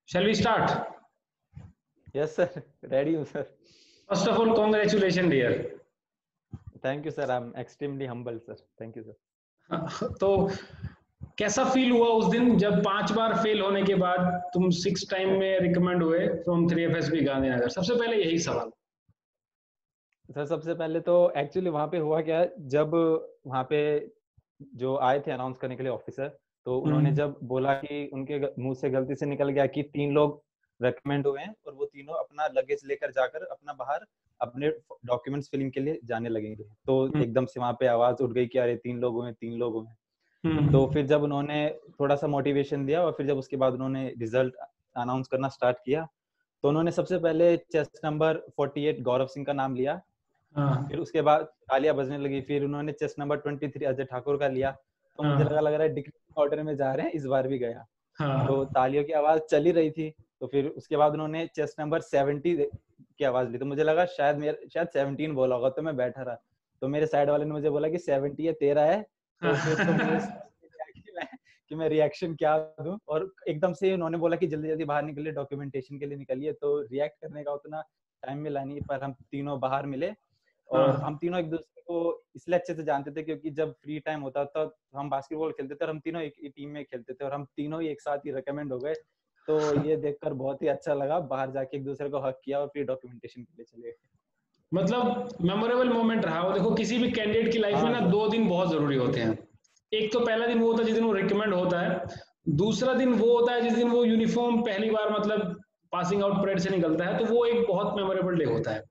Shall we start? Yes, sir. Ready, sir. First of all, congratulations, dear. Thank you, sir. I'm extremely humble, sir. Thank you, sir. तो कैसा feel हुआ उस दिन जब 5 बार fail होने के बाद तुम 6 टाइम में रिकमेंड हुए फ्रॉम 3FSB गांधीनगर? सबसे पहले यही सवाल। सर सबसे पहले तो एक्चुअली वहाँ पे हुआ क्या, जब वहाँ पे जो आए थे अनाउंस करने के लिए ऑफिसर, तो उन्होंने जब बोला कि उनके मुंह से गलती से निकल गया कि 3 लोग रेकमेंड हुए हैं और वो तीनों अपना लगेज लेकर जाकर अपना बाहर अपने डॉक्यूमेंट्स फिलिंग के लिए जाने लगेंगे, तो एकदम से वहाँ पे आवाज उठ गई कि अरे 3 लोग हुए, 3 लोग हुए। तो फिर जब उन्होंने थोड़ा सा मोटिवेशन दिया और फिर जब उसके बाद उन्होंने रिजल्ट अनाउंस करना स्टार्ट किया, तो उन्होंने सबसे पहले चेस्ट नंबर 48 गौरव सिंह का नाम लिया। फिर उसके बाद तालियां बजने लगी। फिर उन्होंने चेस्ट नंबर 23 अजय ठाकुर का लिया, तो मुझे लग रहा है डिक्रीजिंग ऑर्डर में जा रहे हैं, इस बार भी गया। तो तालियों की आवाज चली रही थी। तो फिर उसके बाद उन्होंने चेस्ट नंबर 70 की आवाज ली, तो मुझे लगा शायद 17 बोला होगा, तो मैं बैठा रहा। तो मेरे साइड वाले ने मुझे बोला कि 70 है, तेरा है। तो फिर तो मुझे कि मैं रिएक्शन क्या दूं, और एकदम से उन्होंने बोला कि जल्दी जल्दी बाहर निकलिए, डॉक्यूमेंटेशन के लिए निकलिए। तो रिएक्ट करने का उतना टाइम मिला नहीं, पर हम तीनों बाहर मिले और हम तीनों एक दूसरे को इसलिए अच्छे से जानते थे क्योंकि जब फ्री टाइम होता था तो हम बास्केटबॉल खेलते थे और हम तीनों एक ही टीम में खेलते थे और हम तीनों ही एक साथ ही रिकमेंड हो गए। तो ये देखकर बहुत ही अच्छा लगा। बाहर जाके एक दूसरे को हक किया और फिर डॉक्यूमेंटेशन के लिए चले गए। मतलब मेमोरेबल मोमेंट रहा वो। देखो, किसी भी कैंडिडेट की लाइफ में ना 2 दिन बहुत जरूरी होते हैं। एक तो पहला दिन वो होता है जिस दिन वो रिकमेंड होता है, दूसरा दिन वो होता है जिस दिन वो यूनिफॉर्म पहली बार मतलब पासिंग आउट परेड से निकलता है, तो वो एक बहुत मेमोरेबल डे होता है।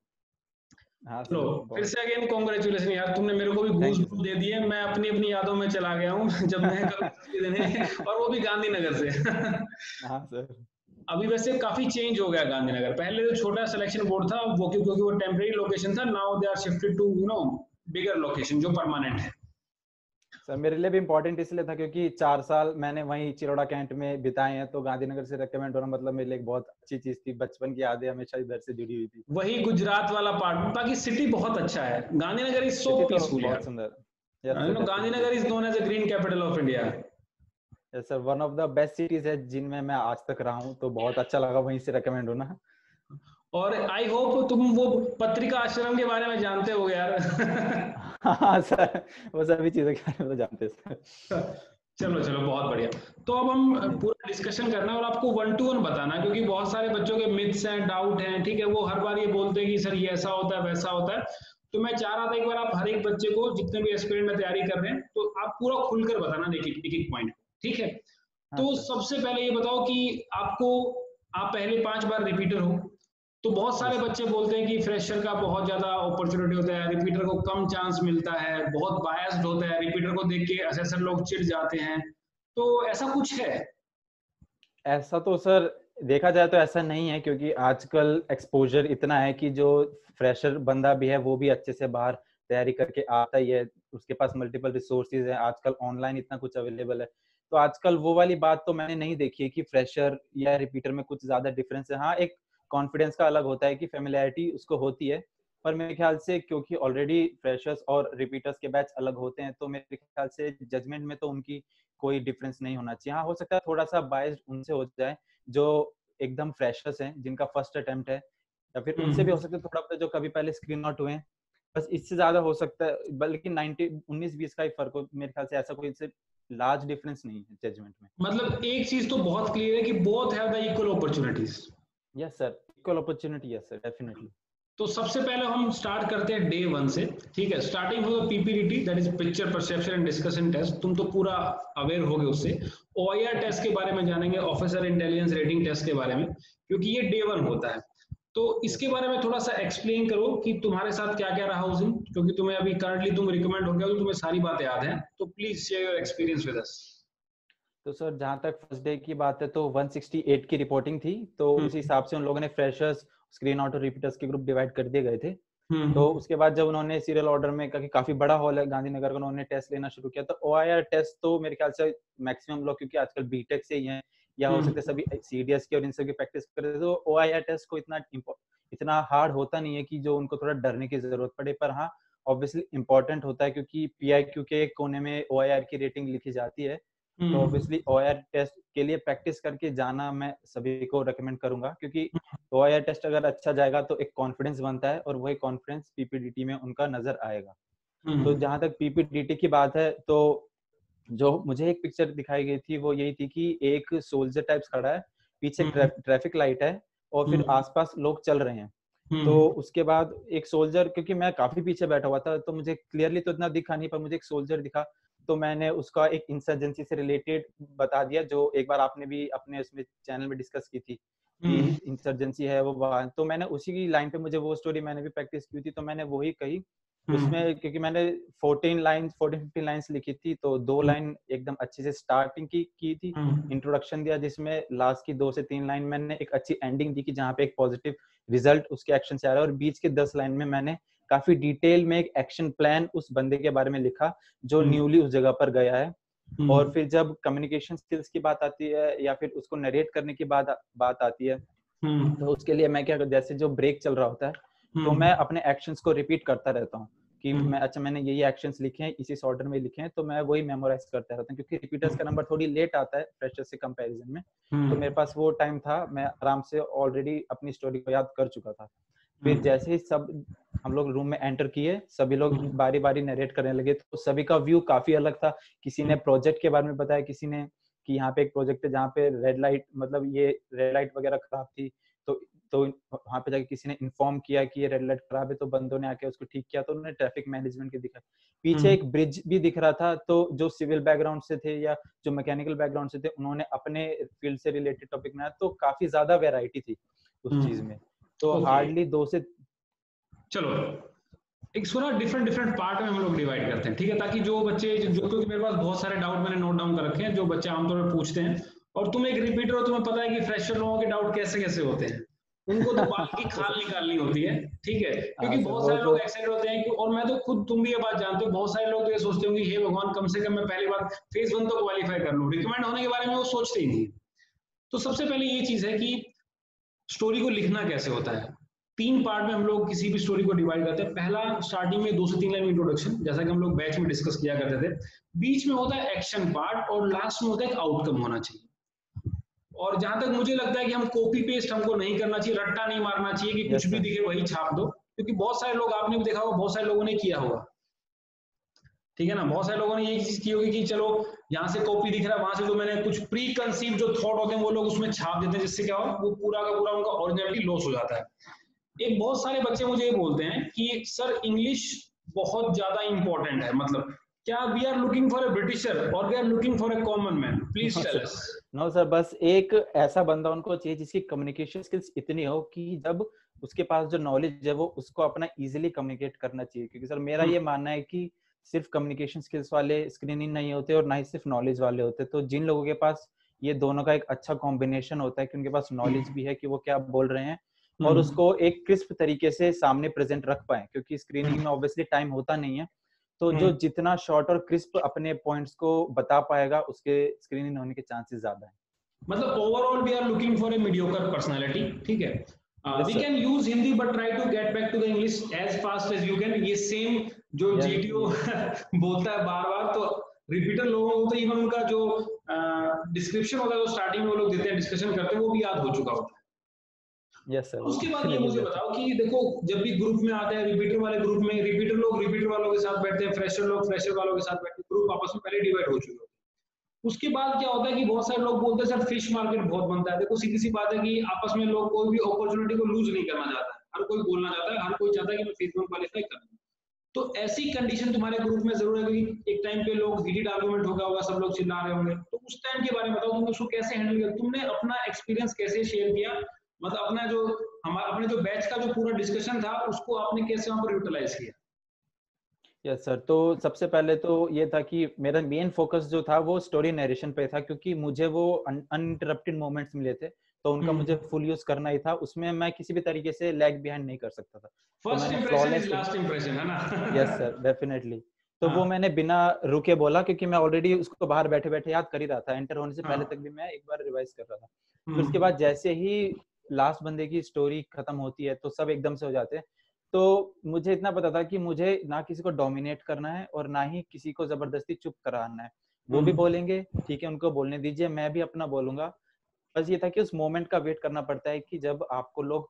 चलो, फिर से अगेन कॉन्ग्रेचुलेशन यार, तुमने मेरे को भी गूज बम्प दे दिए। मैं अपनी अपनी यादों में चला गया हूँ जब मैं कभी देने और वो भी गांधीनगर से। हाँ सर। अभी वैसे काफी चेंज हो गया गांधीनगर। पहले जो छोटा सिलेक्शन बोर्ड था वो, क्योंकि वो टेम्परेरी लोकेशन था, now they are shifted to bigger location जो परमानेंट है। सर मेरे लिए भी इम्पोर्टेंट इसलिए था क्योंकि 4 साल मैंने वहीं चिरोड़ा कैंट में बिताए हैं, तो गांधीनगर से रिकमेंड होना मतलब मेरे लिए एक बहुत अच्छी चीज थी। बचपन की यादें हमेशा इधर से जुड़ी हुई थी। वही गुजरात वाला पार्ट। बाकी सिटी बहुत अच्छा है गांधीनगर, इज सो सिटी तो पीसफुल यार। बहुत सुंदर। Yes sir, Gandhinagar is known as a green capital of India. Yes sir, one of the best cities है जिनमें मैं आज तक रहा हूँ, तो बहुत अच्छा लगा वहीं से रिकमेंड होना। और आई होप तुम वो पत्रिका आश्रम के बारे में जानते हो यार। हाँ सर, वो सभी चीजों के बारे में तो जानते हैं सर। चलो चलो, बहुत बढ़िया। तो अब हम पूरा डिस्कशन करना है और आपको 1 to 1 बताना है, क्योंकि बहुत सारे बच्चों के मिथ्स हैं, डाउट हैं, ठीक है। वो हर बार ये बोलते हैं कि सर ये ऐसा होता है वैसा होता है। तो मैं चाह रहा था एक बार आप हर एक बच्चे को, जितने भी एस्पिरेंट में तैयारी कर रहे हैं, तो आप पूरा खुलकर बताना एक एक पॉइंट, ठीक है। हाँ तो सर। सबसे पहले ये बताओ कि आपको, आप पहले 5 बार रिपीटर हो, तो बहुत सारे बच्चे बोलते हैं कि फ्रेशर का बहुत ज्यादा अपॉर्चुनिटी होता है, रिपीटर को कम चांस मिलता है, बहुत बायस्ड होता है, रिपीटर को देख के असेसर लोग चिढ़ जाते हैं। तो ऐसा कुछ है? ऐसा तो सर देखा जाए तो ऐसा नहीं है, क्योंकि आजकल एक्सपोजर इतना है कि जो फ्रेशर बंदा भी है वो भी अच्छे से बाहर तैयारी करके आता ही है। उसके पास मल्टीपल रिसोर्सेज है, आजकल ऑनलाइन इतना कुछ अवेलेबल है। तो आजकल वो वाली बात तो मैंने नहीं देखी है कि फ्रेशर या रिपीटर में कुछ ज्यादा डिफरेंस है। हाँ, एक कॉन्फिडेंस का अलग होता है कि फेमिलियरिटी उसको होती है, पर मेरे ख्याल से क्योंकि ऑलरेडी फ्रेशर्स और रिपीटर्स के बैच अलग होते हैं, तो मेरे ख्याल से जजमेंट में तो उनकी कोई डिफरेंस नहीं होना चाहिए। हाँ, हो सकता है थोड़ा सा बायस्ड उनसे हो जाए जो एकदम फ्रेशर्स हैं, जिनका फर्स्ट अटेम्प्ट है, या फिर उनसे भी हो सकता है थोड़ा बहुत जो कभी पहले स्क्रीन आउट हुए हैं। बस इससे ज्यादा हो सकता है, बल्कि 19-20 का ही फर्क हो। मेरे ख्याल से ऐसा कोई इससे लार्ज डिफरेंस नहीं है जजमेंट में। मतलब एक चीज तो बहुत क्लियर है कि both have the equal opportunities. Yes sir, equal opportunity. Yes sir, definitely. तो सबसे पहले हम स्टार्ट करते हैं डे 1 से, ठीक है। Starting from PPDT, that is picture perception and discussion test. तुम तो पूरा अवेयर होगे उससे। ओआईआर टेस्ट के बारे में जानेंगे, ऑफिसर इंटेलिजेंस रेटिंग टेस्ट के बारे में, क्योंकि ये डे 1 होता है। तो इसके बारे में थोड़ा सा एक्सप्लेन करो कि तुम्हारे साथ क्या क्या रहा उस दिन, क्योंकि तुम्हें अभी करंटली तुम रिकमेंड हो गया तो तुम्हें सारी बातें याद हैं। तो please share your experience with us. तो सर जहाँ तक फर्स्ट डे की बात है, तो 168 की रिपोर्टिंग थी, तो उस हिसाब से उन लोगों ने फ्रेशर्स, स्क्रीन आउट और रिपीटर्स के ग्रुप डिवाइड कर दिए गए थे। तो उसके बाद जब उन्होंने सीरियल ऑर्डर में, क्योंकि काफी बड़ा हॉल है गांधीनगर का, उन्होंने टेस्ट लेना शुरू किया। तो ओआईआर टेस्ट तो मेरे ख्याल से मैक्सिमम लोग, क्योंकि आजकल बीटेक से ही हैं या हो सकते सभी सीडीएस की और इन सब की प्रैक्टिस कर रहे थे, तो ओआईआर टेस्ट को इतना हार्ड होता नहीं है कि जो उनको थोड़ा डरने की जरूरत पड़े। पर हाँ, ऑब्वियसली इंपॉर्टेंट होता है, क्योंकि पीआईक्यू के कोने में ओआईआर की रेटिंग लिखी जाती है। तो ऑब्वियसली ओआईआर टेस्ट के लिए प्रैक्टिस करके जाना मैं सभी को रेकमेंड करूंगा, क्योंकि ओआईआर टेस्ट अगर अच्छा जाएगा तो एक कॉन्फिडेंस बनता है, और वही कॉन्फिडेंस पीपीडीटी में उनका नजर आएगा। तो जहां तक पीपीडीटी की बात है, तो जो मुझे एक पिक्चर दिखाई गई थी वो यही थी कि एक सोल्जर टाइप्स खड़ा है, पीछे ट्रैफिक लाइट है और फिर आसपास लोग चल रहे हैं। तो उसके बाद एक सोल्जर, क्योंकि मैं काफी पीछे बैठा हुआ था तो मुझे क्लियरली तो इतना दिखा नहीं, पर मुझे एक सोल्जर दिखा, तो मैंने उसका एक इंसर्जेंसी से रिलेटेड बता दिया, जो एक बार आपने भी अपने उसमें चैनल में डिस्कस की थी कि इंसर्जेंसी है वो वहां। तो मैंने उसी की लाइन पे, मुझे वो स्टोरी मैंने भी प्रैक्टिस की थी, तो मैंने वही कही उसमें, क्योंकि मैंने 14-15 लाइंस लिखी थी, तो 2 लाइन एकदम अच्छे से स्टार्टिंग की थी, इंट्रोडक्शन दिया, जिसमें लास्ट की 2 से 3 लाइन मैंने एक अच्छी एंडिंग दी कि जहाँ पे एक पॉजिटिव रिजल्ट उसके एक्शन से आ रहा है, और बीच के 10 लाइन में मैंने काफी डिटेल में एक एक्शन प्लान उस बंदे के बारे में लिखा जो न्यूली उस जगह पर गया है। और फिर जब कम्युनिकेशन स्किल्स की बात आती है या फिर उसको नरेट करने की बात आती है, तो उसके लिए मैं क्या, जैसे जो ब्रेक चल रहा होता है, तो मैं अपने एक्शंस को रिपीट करता रहता हूँ कि मैंने यही एक्शंस लिखे हैं, इसी ऑर्डर में लिखे हैं, तो मैं वही मेमोराइज करता रहता हूँ, क्योंकि रिपीटर्स का नंबर थोड़ी लेट आता है फ्रेशर्स से कंपैरिजन में। तो मेरे पास वो टाइम था, मैं आराम से ऑलरेडी अपनी स्टोरी को याद कर चुका था। फिर जैसे ही सब हम लोग रूम में एंटर किए, सभी लोग बारी बारी नरेट करने लगे, तो सभी का व्यू काफी अलग था। किसी ने प्रोजेक्ट के बारे में बताया, किसी ने कि यहाँ पे एक प्रोजेक्ट है जहाँ पे रेड लाइट, मतलब ये रेड लाइट वगैरह खराब थी, तो वहां पे जाके किसी ने इन्फॉर्म किया कि ये रेड लाइट खराब है, तो बंदों ने आके उसको ठीक किया, तो उन्होंने ट्रैफिक मैनेजमेंट के दिखा। पीछे एक ब्रिज भी दिख रहा था, तो जो सिविल बैकग्राउंड से थे या जो मैकेनिकल बैकग्राउंड से थे, उन्होंने अपने फील्ड से रिलेटेड टॉपिक बनाया, तो काफी ज्यादा वेराइटी थी उस चीज में। तो हार्डली 2 से, चलो एक सुना, डिफरेंट पार्ट में हम लोग डिवाइड करते हैं, ठीक है, ताकि जो बच्चे जो, क्योंकि मेरे पास बहुत सारे डाउट मैंने नोट डाउन कर रखे हैं जो बच्चे आमतौर पर पूछते हैं, और तुम एक रिपीटर हो, तुम्हें पता है कि फ्रेशर लोगों के डाउट कैसे कैसे होते हैं, उनको तो बाल की खाल निकालनी होती है, ठीक है, क्योंकि बहुत सारे लोग एक्साइटेड होते हैं कि, और मैं तो खुद, तुम भी ये बात जानते हो, बहुत सारे लोग तो ये सोचते होंगे हे भगवान, कम से कम मैं पहली बार फेज 1 तो क्वालिफाई कर लूं, रिकमेंड होने के बारे में वो सोचते ही नहीं। तो सबसे पहले ये चीज है कि स्टोरी को लिखना कैसे होता है। 3 पार्ट में हम लोग किसी भी स्टोरी को डिवाइड करते हैं। पहला, स्टार्टिंग में 2 से 3 लाइन इंट्रोडक्शन, जैसा कि हम लोग बैच में डिस्कस किया करते थे। बीच में होता है एक्शन पार्ट, और लास्ट में होता है एक आउटकम होना चाहिए। और जहां तक मुझे लगता है कि हम कॉपी पेस्ट हमको नहीं करना चाहिए, रट्टा नहीं मारना चाहिए कि कुछ भी दिखे वही छाप दो, क्योंकि बहुत सारे लोग, आपने भी देखा होगा, बहुत सारे लोगों ने किया होगा, ठीक है ना, बहुत सारे लोगों ने यही चीज की होगी कि चलो यहाँ से कॉपी दिख रहा है, वहां से जो मैंने कुछ प्री कंसीव जो थॉट होते हैं वो लोग उसमें छाप देते हैं, जिससे क्या हो, वो पूरा का पूरा उनका ओरिजिनलिटी लॉस हो जाता है। एक बहुत सारे बच्चे मुझे ये बोलते हैं कि सर इंग्लिश बहुत ज्यादा इंपॉर्टेंट है, मतलब क्या we are looking for a Britisher और we are looking for a common man, please tell us. No sir, बस एक ऐसा बंदा उनको चाहिए जिसकी कम्युनिकेशन स्किल्स इतनी हो कि जब उसके पास जो नॉलेज है वो उसको अपना इजीली कम्युनिकेट करना चाहिए, क्योंकि सर मेरा ये मानना है कि सिर्फ कम्युनिकेशन स्किल्स वाले स्क्रीनिंग नहीं होते और ना ही सिर्फ नॉलेज वाले होते। तो जिन लोगों के पास ये दोनों का एक अच्छा कॉम्बिनेशन होता है कि उनके पास नॉलेज भी है कि वो क्या बोल रहे हैं और उसको एक क्रिस्प तरीके से सामने प्रेजेंट रख पाए, क्योंकि स्क्रीनिंग में ऑब्वियसली टाइम होता नहीं है, तो जो जितना शॉर्ट और क्रिस्प अपने पॉइंट्स को बता पाएगा उसके स्क्रीनिंग होने के चांसेस ज्यादा है। मतलब overall we are looking for a mediocre personality, ठीक है, we can use Hindi but try to get back to the English as fast as you can. ये सेम जो जीटीओ बोलता है बार बार, तो रिपीटर लोगों को तो इवन उनका जो डिस्क्रिप्शन होता है, जो स्टार्टिंग में वो लोग देते हैं, डिस्कशन करते हैं, वो भी याद हो चुका होता है। Yes sir. उसके बाद ये मुझे बताओ कि देखो, जब भी ग्रुप में आते हैं, रिपीटर वाले ग्रुप में रिपीटर लोग रिपीटर वालों के साथ बैठते हैं, फ्रेशर लोग फ्रेशर वालों के साथ बैठते हैं, ग्रुप आपस में पहले डिवाइड हो चुके होते हैं। उसके बाद क्या होता है कि बहुत सारे लोग बोलते हैं सर फिश मार्केट बहुत बनता है। देखो सीधी सी बात है कि आपस में लोग कोई भी अपॉर्चुनिटी को लूज नहीं करना चाहता है, हर कोई बोलना चाहता है, हर कोई चाहता है कि मैं फेस 1 क्वालिफाई करूं। तो ऐसी कंडीशन तुम्हारे ग्रुप में जरूर है कि एक टाइम पे लोग हीटेड आर्गुमेंट होगा, सब लोग चिल्ला रहे होंगे, तो उस टाइम के बारे में बताओ, तुमने उसको कैसे हैंडल किया, तुमने अपना एक्सपीरियंस कैसे शेयर किया, मतलब अपना जो हमारा अपने जो बैच का जो पूरा डिस्कशन था उसको आपने कैसे वहां पर यूटिलाइज किया। यस सर, तो सबसे पहले तो ये था कि मेरा मेन फोकस जो था वो स्टोरी नरेशन पे था, क्योंकि मुझे वो अनइंटरप्टेड मोमेंट्स मिले थे, तो उनका मुझे फुल यूज करना ही था, उसमें मैं किसी भी तरीके से लैग बिहाइंड नहीं कर सकता था। First impression is last impression, है ना। Yes sir, definitely. तो वो मैंने बिना रुके बोला, क्योंकि मैं ऑलरेडी उसको बाहर बैठे बैठे याद कर ही रहा था, एंटर होने से पहले तक भी मैं एक बार रिवाइज कर रहा था। फिर उसके बाद जैसे ही लास्ट बंदे की स्टोरी खत्म होती है तो सब एकदम से हो जाते हैं, तो मुझे इतना पता था कि मुझे ना किसी को डोमिनेट करना है और ना ही किसी को जबरदस्ती चुप कराना है। वो भी बोलेंगे, ठीक है, उनको बोलने दीजिए, मैं भी अपना बोलूंगा। बस ये था कि उस मोमेंट का वेट करना पड़ता है कि जब आपको लोग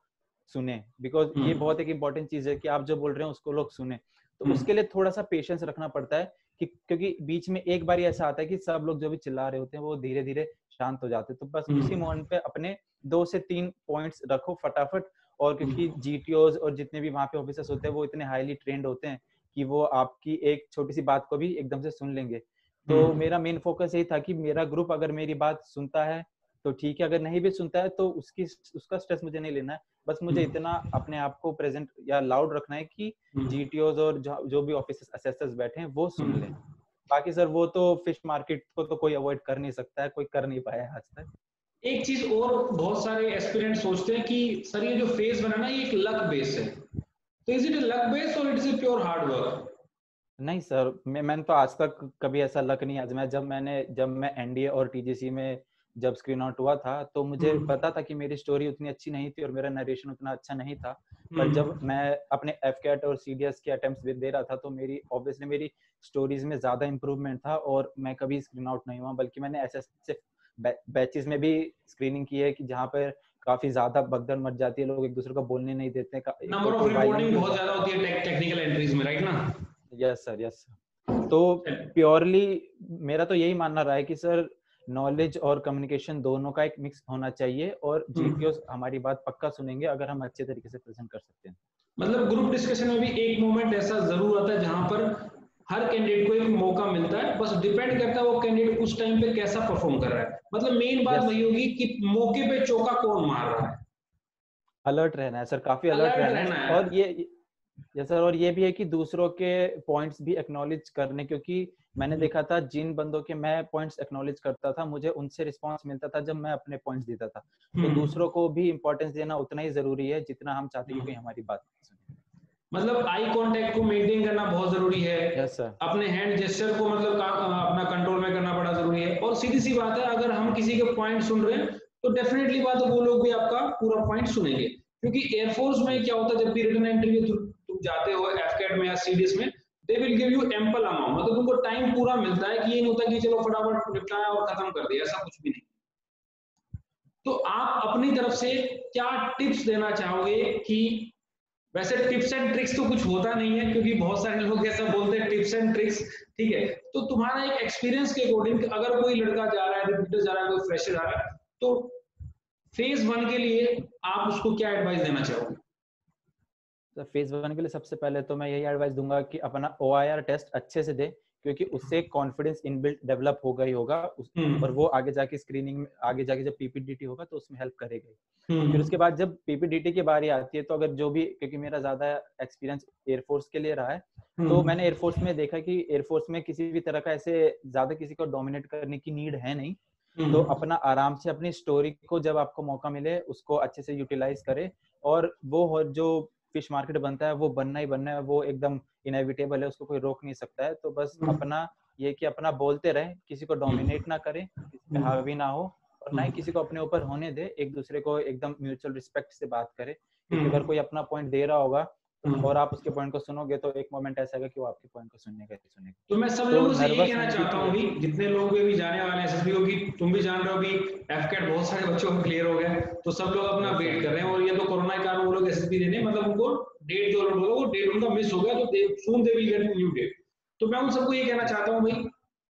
सुने, बिकॉज ये बहुत एक इंपॉर्टेंट चीज है कि आप जो बोल रहे हैं उसको लोग सुने। तो उसके लिए थोड़ा सा पेशेंस रखना पड़ता है कि क्योंकि बीच में एक बार ऐसा आता है कि सब लोग जो भी चिल्ला रहे होते हैं वो धीरे धीरे शांत हो जाते हैं। तो बस उसी मोमेंट पे अपने 2 से 3 पॉइंट्स रखो फटाफट। और क्योंकि जीटीओज और जितने भी वहाँ पे ऑफिसर्स होते हैं वो इतने हाईली ट्रेंड होते हैं कि वो आपकी एक छोटी सी बात को भी एकदम से सुन लेंगे। तो मेरा मेन फोकस यही था कि मेरा ग्रुप अगर मेरी बात सुनता है तो ठीक है, अगर नहीं भी सुनता है तो उसका स्ट्रेस मुझे नहीं लेना है। बस मुझे इतना अपने आप को प्रेजेंट या लाउड रखना है कि जीटीओज और जो भी ऑफिसर्स असेसर्स बैठे हैं वो सुन लें। बाकी सर वो तो फिश मार्केट को तो कोई अवॉइड कर नहीं सकता है, कोई कर नहीं पाया आज तक। एक चीज और बहुत सारे एस्पिरेंट सोचते हैं कि सर ये जो फेज बना ना ये एक लक बेस है, तो is it a luck base और it is a pure hard work? नहीं सर, मैंने तो आज तक कभी ऐसा लक नहीं आजमाया। जब मैं एनडीए और टीजीसी में जब स्क्रीन आउट हुआ था तो मुझे पता था कि मेरी स्टोरी उतनी अच्छी नहीं थी और मेरा नरेशन उतना अच्छा नहीं था। पर जब मैं अपने एफकेट और सीडीएस के अटेम्प्ट्स दे रहा था तो मेरी स्टोरीज में ज्यादा इंप्रूवमेंट था और मैं कभी स्क्रीन आउट नहीं हुआ, बल्कि मैंने ऐसे बैचेस में भी स्क्रीनिंग की है कि जहाँ पर काफी ज्यादा भगदड़ मच जाती है, लोग एक दूसरे को बोलने नहीं देते, नंबर ऑफ रिपोर्टिंग बहुत ज्यादा होती है टेक्निकल एंट्रीज में, राइट ना? Yes sir, yes sir. तो प्योरली मेरा तो यही मानना रहा है कि सर नॉलेज और कम्युनिकेशन दोनों का एक मिक्स होना चाहिए और जीटीओस हमारी बात पक्का सुनेंगे अगर हम अच्छे तरीके से प्रेजेंट कर सकते हैं। मतलब ग्रुप डिस्कशन में भी एक मोमेंट ऐसा जरूर आता है जहां पर हर कैंडिडेट को एक मौका मिलता है, बस डिपेंड करता है वो कैंडिडेट उस टाइम पे कैसा परफॉर्म कर रहा है। मतलब मेन बात वही होगी कि मौके पे चौका कौन मार रहा है। अलर्ट रहना है सर, काफी अलर्ट रहना है। और यस सर, और ये भी है कि दूसरों के पॉइंट्स भी एक्नॉलेज करने, क्योंकि मैंने देखा था जिन बंदों के मैं पॉइंट्स एक्नॉलेज करता था मुझे उनसे रिस्पांस मिलता था जब मैं अपने पॉइंट्स देता था। तो दूसरों को भी इंपॉर्टेंस देना उतना ही जरूरी है जितना हम चाहते हैं कि हमारी बात सुने। मतलब आई कांटेक्ट को मेंटेन करना बहुत जरूरी है। Yes sir. अपने हैंड जेस्चर को मतलब अपना कंट्रोल में करना बड़ा जरूरी है। और सीधी सी बात है, अगर हम किसी के पॉइंट सुन रहे हैं तो डेफिनेटली बात है वो लोग भी आपका पूरा पॉइंट सुनेंगे। क्योंकि एयरफोर्स में क्या होता है, जब भी रिटन इंटरव्यू तुम जाते हो एफकेट में या सीडीएस में, they will give you ample amount, मतलब तुमको टाइम पूरा मिलता है कि ये नहीं होता कि चलो फटाफट निपटाया और खत्म कर दिया, ऐसा कुछ भी नहीं। तो आप अपनी तरफ से क्या टिप्स देना चाहोगे? कि वैसे टिप्स एंड ट्रिक्स तो कुछ होता नहीं है क्योंकि बहुत सारे लोग ऐसा बोलते हैं टिप्स एंड ट्रिक्स, ठीक है, तो तुम्हारा एक एक्सपीरियंस के अकॉर्डिंग अगर कोई लड़का जा रहा है, रिपीटर जा रहा है, कोई फ्रेशर जा रहा है, तो फेज 1 के लिए आप उसको क्या एडवाइस देना चाहोगे? तो फेज 1 के लिए सबसे पहले तो मैं यही एडवाइस दूंगा कि अपना OIR टेस्ट अच्छे से दे, क्योंकि उससे कॉन्फिडेंस इनबिल्ट डेवलप होगा ही होगा और वो आगे जाके स्क्रीनिंग में आगे जाके जब पीपीडीटी होगा तो उसमें हेल्प करेगा। फिर उसके बाद जब पीपीडीटी की बारी आती है तो अगर जो भी, क्योंकि मेरा ज्यादा एक्सपीरियंस एयरफोर्स के लिए रहा है, तो मैंने एयरफोर्स में देखा कि एयरफोर्स में किसी भी तरह का ऐसे ज्यादा किसी को डोमिनेट करने की नीड है नहीं। तो अपना आराम से अपनी स्टोरी को जब आपको मौका मिले उसको अच्छे से यूटिलाइज करे, और वो जो फिश मार्केट बनता है वो बनना ही बनना है, वो एकदम इनएविटेबल है, उसको कोई रोक नहीं सकता है। तो बस अपना ये कि अपना बोलते रहे, किसी को डोमिनेट ना करे, किसी पे हावी ना हो और ना ही किसी को अपने ऊपर होने दे, एक दूसरे को एकदम म्यूचुअल रिस्पेक्ट से बात करे। क्योंकि अगर कोई अपना पॉइंट दे रहा होगा और आप उसके पॉइंट को सुनोगे तो एक मोमेंट ऐसा आएगा कि वो आपके पॉइंट को सुनने का ही सुनेगा। तो मैं सब लोगों से ये कहना चाहता हूँ भी, जितने लोग भी जाने वाले हैं एसएसबी को, कि तुम भी जान रहे हो भी एफकेट बहुत सारे बच्चों का क्लियर हो गया, तो सब लोग अपना वेट कर रहे हैं। और ये तो कोरोना के कारण वो लोग एसएसबी देने, मतलब उनको डेट जो लोग वो डेट उनका मिस हो गया, तो soon they will get new date. तो मैं उन सबको ये कहना चाहता हूँ भाई,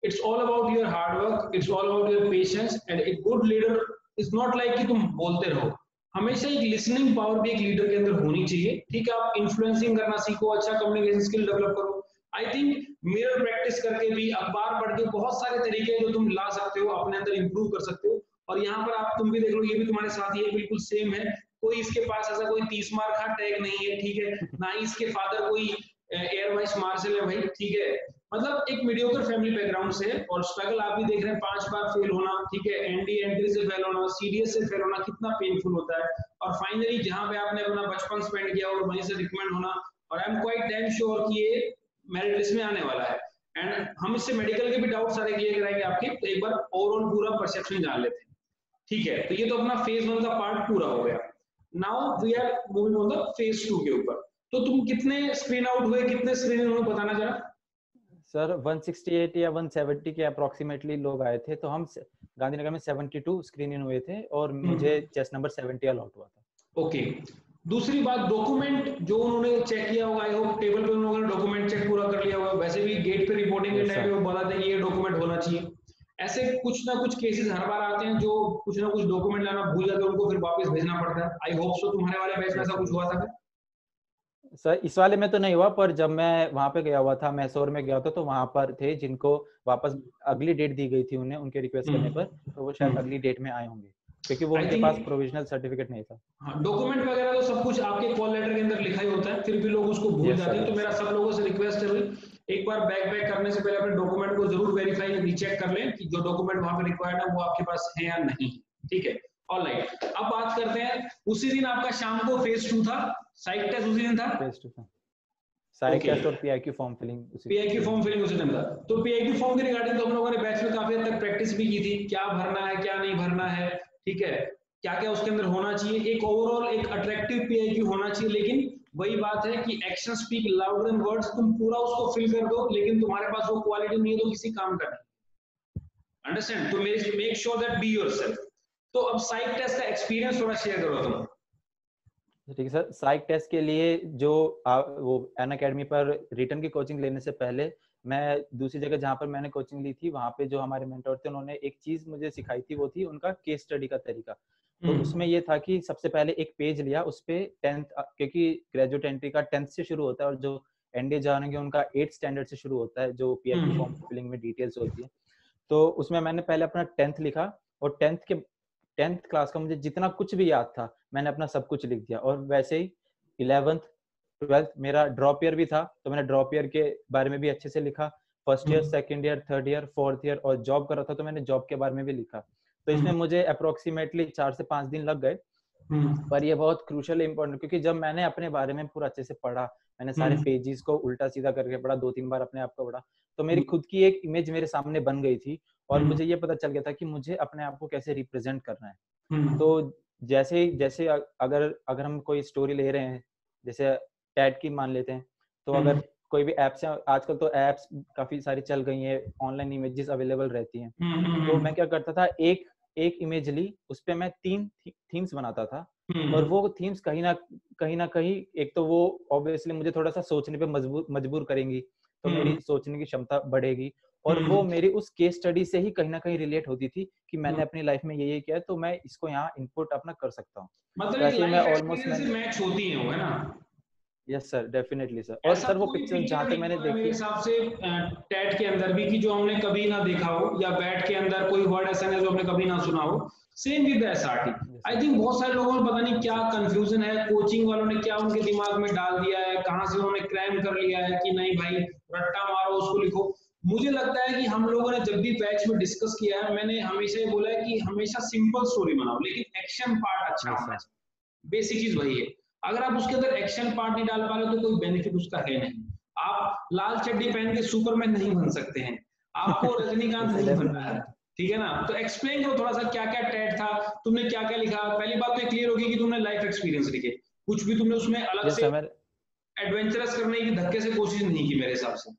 it's all about your hard work, it's all about your patience, and a good leader is not like कि तुम बोलते रहो, हमेशा एक लिसनिंग पावर भी एक लीडर के अंदर होनी चाहिए। ठीक है, आप इन्फ्लुएंसिंग करना सीखो, अच्छा कम्युनिकेशन स्किल डेवलप करो। आई थिंक मिरर प्रैक्टिस करके भी, अखबार पढ़ के, बहुत सारे तरीके हैं जो तुम ला सकते हो, अपने अंदर इंप्रूव कर सकते हो। और यहाँ पर आप तुम भी देख लो, ये भी तुम्हारे साथ ही है, बिल्कुल सेम है। कोई इसके पास ऐसा कोई 30 मार्क का टैग नहीं है, ठीक है, ना ही इसके फादर कोई एयर वाइस मार्शल है भाई, ठीक है, मतलब एक मीडियोकर फैमिली बैकग्राउंड से। और स्ट्रगल आप भी देख रहे हैं, 5 बार फेल होना, ठीक है, एनडी एंट्री से फेल होना, सीडीएस से फेल होना, कितना पेनफुल होता है। और फाइनली जहां पे आपने अपना बचपन स्पेंड किया और वहीं से रिकमेंड होना, और I am quite damn sure कि ये मेरिट लिस्ट में आने वाला है। एंड हम इससे मेडिकल के भी डाउट सारे क्लियर कराएंगे आपके, तो एक बार ओवरऑल पूरा परसेप्शन जान लेते हैं, ठीक है। तो ये तो अपना फेज 1 का पार्ट पूरा हो गया। Now we are moving on the phase 2 के ऊपर। तो तुम कितने स्क्रीन आउट हुए, कितने स्क्रीन हुए, बताना जरा। सर 168 या 170 के अप्रोक्सीमेटली लोग आए थे, तो हम गांधीनगर में 72 स्क्रीन इन हुए थे और मुझे चेस्ट नंबर 70 अलॉट हुआ था। ओके, दूसरी बात, डॉक्यूमेंट जो उन्होंने चेक किया होगा, आई होप टेबल पे उन्होंने डॉक्यूमेंट चेक पूरा कर लिया होगा। वैसे भी गेट पे रिपोर्टिंग के टाइम पे वो बोला था कि ये डॉक्यूमेंट होना चाहिए। ऐसे कुछ ना कुछ केसेस हर बार आते हैं जो कुछ ना कुछ डॉक्यूमेंट लाना भूल जाते हैं, उनको फिर वापस भेजना पड़ता है। आई होप सो तुम्हारे वाले बैच में ऐसा कुछ हुआ था क्या? सर इस वाले में तो नहीं हुआ, पर जब मैं वहां पे गया हुआ था, मैसूर में गया था, तो वहां पर थे जिनको वापस अगली डेट दी गई थी उन्हें, उनके रिक्वेस्ट करने पर, तो वो शायद अगली डेट में आए होंगे, क्योंकि वो आई उनके पास थिंक प्रोविजनल सर्टिफिकेट नहीं था। हाँ, डॉक्यूमेंट वगैरह तो सब कुछ आपके कॉल लेटर के अंदर लिखा ही होता है, फिर भी लोग उसको भूल यस जाते सर, हैं। तो यस मेरा सर। सब लोगों से रिक्वेस्ट है भाई, एक बार बैक करने से पहले अपने डॉक्यूमेंट को जरूर वेरीफाई रीचेक कर लें कि जो डॉक्यूमेंट वहां पे रिक्वायर्ड है वो आपके पास है या नहीं। ठीक है, ऑलराइट। अब बात करते हैं, उसी दिन आपका शाम को फेज 2 था, साइक टेस्ट उसी दिन था। Face to face psych okay, test और पीआईक्यू फॉर्म फिलिंग उसी पीआईक्यू दिन फॉर्म था। फिलिंग उसी दिन था। तो पीआईक्यू फॉर्म की रिगार्डिंग तो हम लोगों ने बैच में काफी हद तक प्रैक्टिस भी की थी, क्या भरना है क्या नहीं भरना है, ठीक है, क्या क्या उसके अंदर होना चाहिए। एक ओवरऑल एक अट्रैक्टिव पीआईक्यू होना चाहिए, लेकिन वही बात है कि action speak louder than words. तुम पूरा उसको फिल कर दो, लेकिन तुम्हारे पास वो क्वालिटी नहीं है तो किसी काम का नहीं। अंडरस्टैंड? तो make sure that be yourself. तो अब साइक टेस्ट का एक्सपीरियंस थोड़ा शेयर करो तुम। ठीक है सर, साइक टेस्ट के लिए जो वो अन अकेडमी पर रिटर्न की कोचिंग लेने से पहले मैं दूसरी जगह जहाँ पर मैंने कोचिंग ली थी, वहाँ पे जो हमारे मेंटर थे उन्होंने एक चीज मुझे सिखाई थी, वो थी उनका केस स्टडी का तरीका। तो उसमें ये था कि सबसे पहले एक पेज लिया, उस पे 10th, क्योंकि ग्रेजुएट एंट्री का 10th से शुरू होता है और जो एनडीए जानेंगे उनका 8th स्टैंडर्ड से शुरू होता है, जो पीआईक्यू फॉर्म फिलिंग में डिटेल्स होती है। तो उसमें मैंने पहले अपना 10th लिखा, और 10th क्लास का मुझे जितना कुछ भी याद था मैंने अपना सब कुछ लिख दिया। और वैसे ही 11th 12th मेरा ड्रॉप ईयर भी था, तो मैंने ड्रॉप ईयर के बारे में भी अच्छे से लिखा। First year, second year, third year, fourth year, और जॉब कर रहा था तो मैंने जॉब के बारे में भी लिखा। तो इसमें मुझे अप्रोक्सीमेटली 4 से 5 दिन लग गए। पर ये बहुत क्रूशियल इंपॉर्टेंट, क्योंकि जब मैंने अपने बारे में पूरा अच्छे से पढ़ा, मैंने सारे पेजेस को उल्टा सीधा करके पढ़ा, 2-3 बार अपने आप को पढ़ा, तो मेरी खुद की एक इमेज मेरे सामने बन गई थी, और मुझे ये पता चल गया था कि मुझे अपने आप को कैसे रिप्रेजेंट करना है। तो जैसे अगर अगर हम कोई स्टोरी ले रहे हैं, जैसे टैट की मान लेते हैं, तो अगर कोई भी ऐप्स है, आजकल तो ऐप्स काफी सारी चल गई हैं, ऑनलाइन इमेजेस अवेलेबल रहती हैं। तो मैं क्या करता था, एक इमेज ली, उस पे मैं 3 थीम्स बनाता था, और वो थीम्स कहीं ना कहीं एक तो वो ऑब्वियसली मुझे थोड़ा सा सोचने पे मजबूर करेंगी, तो मेरी सोचने की क्षमता बढ़ेगी, और वो मेरी उस केस स्टडी से ही कहीं ना कहीं रिलेट होती थी कि मैंने अपनी लाइफ में ये किया, तो मैं इसको यहाँ इनपुट अपना कर सकता हूँ। मतलब तो एक ऐसे ही मैं लाइफ ऑलमोस्ट एक्सपीरियंस से मैच होती है वो, है ना? Yes sir, definitely sir. और ऐसा सर वो कोई पिक्चर जहाँ पिक्चर तक नहीं मैंने हुआ है मेरे देखी। हिसाब से टैट के अंदर भी कि जो हमने कभी ना देखा हो, या बैट के अंदर कोई वर्ड ऐसा है जो हमने कभी ना सुना हो। Same with SRT. I think बहुत सारे लोगों में पता नहीं क्या कंफ्यूजन है, कोचिंग वालों ने क्या उनके दिमाग में डाल दिया है, कहाँ से उन्होंने क्रैम कर लिया है कि नहीं भाई रट्टा मारो उसको लिखो। मुझे लगता है कि हम लोगों ने जब भी बैच में डिस्कस किया है, मैंने हमेशा ये बोला है कि हमेशा सिंपल स्टोरी बनाओ, लेकिन एक्शन पार्ट अच्छा यस होना सर। चाहिए। बेसिक चीज वही है। अगर आप उसके अंदर एक्शन पार्ट नहीं डाल पा रहे तो कोई बेनिफिट उसका है नहीं। आप लाल चड्डी पहन के सुपरमैन नहीं बन सकते हैं, आपको रजनीकांत नहीं बनना है, ठीक है ना? तो एक्सप्लेन करो थोड़ा सा क्या क्या टैट था, तुमने क्या क्या लिखा। पहली बात तो क्लियर होगी कि तुमने लाइफ एक्सपीरियंस लिखे, कुछ भी तुमने उसमें अलग यस से सर। एडवेंचरस करने की धक्के से कोशिश नहीं की मेरे हिसाब से।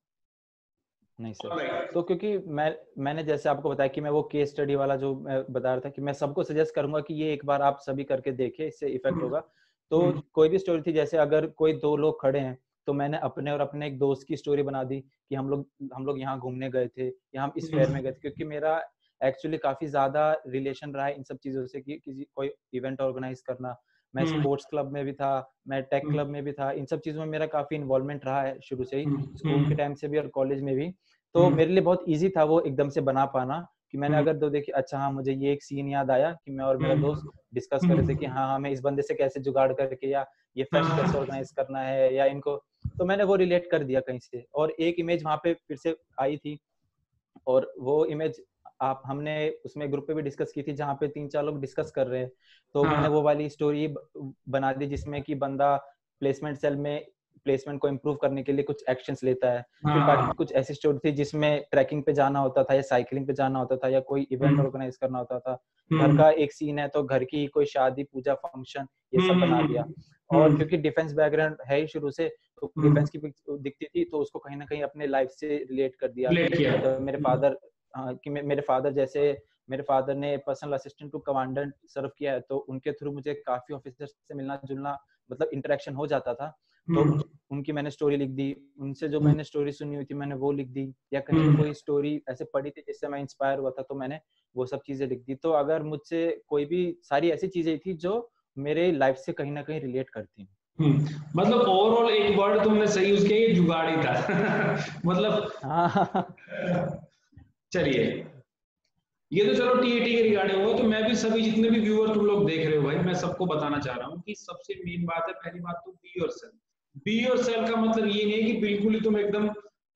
नहीं सर, Alright. तो क्योंकि मैंने जैसे आपको बताया कि मैं वो केस स्टडी वाला जो मैं बता रहा था कि मैं सबको सजेस्ट करूंगा कि ये एक बार आप सभी करके देखिए, इससे इफेक्ट होगा। तो कोई भी स्टोरी थी, जैसे अगर कोई 2 लोग खड़े हैं, तो मैंने अपने और अपने एक दोस्त की स्टोरी बना दी कि हम लोग यहाँ घूमने गए थे, या हम इस फेयर में गए थे, क्योंकि मेरा एक्चुअली काफी ज्यादा रिलेशन रहा है इन सब चीजों से, कि किसी कोई इवेंट ऑर्गेनाइज करना। मैं स्पोर्ट्स क्लब में भी था, मैं टेक क्लब में भी था, इन सब चीजों में मेरा काफी इन्वॉल्वमेंट रहा है शुरू से ही, स्कूल के टाइम से भी और कॉलेज में भी। तो मेरे लिए बहुत इजी था वो एकदम से बना पाना, कि मैंने अगर दो देखी, अच्छा हाँ मुझे ये एक सीन याद आया कि मैं और मेरा दोस्त डिस्कस कर रहे थे कि हाँ हमें इस बंदे से कैसे जुगाड़ करके, या ये फेस्ट कैसे ऑर्गेनाइज करना है, या इनको, तो मैंने वो रिलेट कर दिया कहीं से। और एक इमेज वहां पे फिर से आई थी, और वो इमेज आप हमने उसमें ग्रुप पे भी डिस्कस की थी, जहाँ पे 3-4 लोग डिस्कस कर रहे हैं। तो मैंने वो वाली स्टोरी बना दी, जिसमें कि बंदा प्लेसमेंट सेल में प्लेसमेंट को इम्प्रूव करने के लिए कुछ एक्शंस लेता है। फिर बाकी कुछ ऐसी स्टोरी थी जिसमें ट्रैकिंग पे जाना होता था, या साइकिलिंग पे जाना होता था, या कोई इवेंट ऑर्गेनाइज करना होता था। घर का एक सीन है, तो घर की कोई शादी, पूजा, फंक्शन, ये सब बना दिया। और क्योंकि डिफेंस बैकग्राउंड है ही शुरू से, तो डिफेंस की दिखती थी तो उसको कहीं ना कहीं अपने लाइफ से रिलेट कर दिया। रिलेट किया। मतलब मेरे फादर कि मेरे फादर जैसे मेरे फादर ने पर्सनल असिस्टेंट टू कमांडेंट सर्व किया है, तो उनके थ्रू मुझे काफी ऑफिसर से मिलना जुलना मतलब इंटरेक्शन हो जाता था। तो उनकी मैंने स्टोरी लिख दी, उनसे जो मैंने स्टोरी सुनी हुई थी मैंने वो लिख दी, या कहीं पे कोई स्टोरी ऐसे पढ़ी थी जिससे मैं इंस्पायर हुआ था तो मैंने वो सब चीजें लिख दी। तो अगर मुझसे कोई भी सारी ऐसी चीजें थी जो मेरे लाइफ से कहीं ना कहीं रिलेट करती हैं। मतलब ओवरऑल एक वर्ड तुमने सही यूज किया, ये जुगाड़ी था। मतलब चलिए, ये तो चलो टीएटी के रिगार्डिंग होगा। तो मैं भी सभी जितने भी व्यूअर तुम लोग देख रहे हो भाई, मैं सबको बताना चाह रहा हूँ कि सबसे मेन बात है, पहली बात तो बी योरसेल्फ। बी योरसेल्फ का मतलब ये नहीं है कि बिल्कुल ही तुम एकदम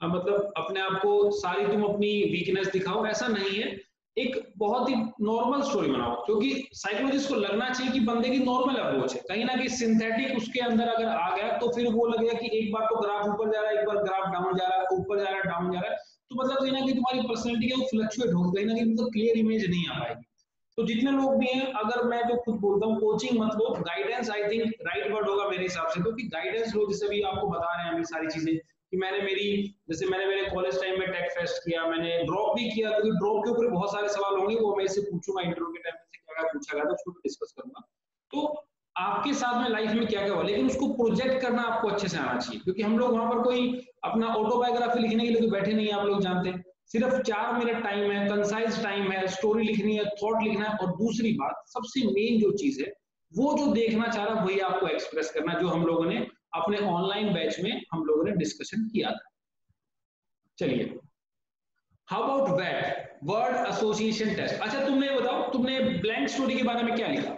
मतलब अपने आप को सारी तुम अपनी वीकनेस दिखाओ, ऐसा नहीं है। एक बहुत ही नॉर्मल स्टोरी बनाओ, क्योंकि साइकोलॉजिस्ट को लगना चाहिए कि बंदे की नॉर्मल अप्रोच है। कहीं ना कहीं सिंथेटिक उसके अंदर अगर आ गया तो फिर वो लगेगा कि एक बार तो ग्राफ ऊपर जा रहा है, एक बार ग्राफ डाउन जा रहा है, ऊपर जा रहा है, डाउन जा रहा है। तो मतलब कहीं ना कहीं तुम्हारी पर्सनैलिटी है वो फ्लक्चुएट होगी, कहीं ना कहीं मतलब क्लियर इमेज नहीं आ पाएगी। तो जितने लोग भी हैं, अगर मैं तो खुद बोलता हूँ कोचिंग मत लो, guidance I think right word होगा मेरे हिसाब से। तो कि गाइडेंस लो, जैसे भी आपको बता रहे हैं अभी सारी चीजें कि मैंने मेरे कॉलेज टाइम में टेक फेस्ट किया, मैंने ड्रॉप भी किया, क्योंकि ड्रॉप के ऊपर बहुत सारे सवाल होंगे, वो मैं इससे पूछूंगा इंटरव्यू के टाइम में क्या क्या पूछा गया था, उसको डिस्कस करूंगा। तो आपके साथ में लाइफ में क्या क्या हुआ, लेकिन उसको प्रोजेक्ट करना आपको अच्छे से आना चाहिए, क्योंकि हम लोग वहां पर कोई अपना ऑटोबायोग्राफी लिखने के लिए तो बैठे नहीं है, आप लोग जानते हैं। सिर्फ 4 मिनट टाइम है, कंसाइज टाइम है, स्टोरी लिखनी है, थॉट लिखना है, और दूसरी बात सबसे मेन जो चीज है, वो जो देखना चाह रहा वही आपको एक्सप्रेस करना, जो हम लोगों ने अपने ऑनलाइन बैच में हम लोगों ने डिस्कशन किया था। चलिए, हाउ अबाउट वैट, वर्ड एसोसिएशन टेस्ट। अच्छा तुमने बताओ, तुमने ब्लैंक स्टोरी के बारे में क्या लिखा?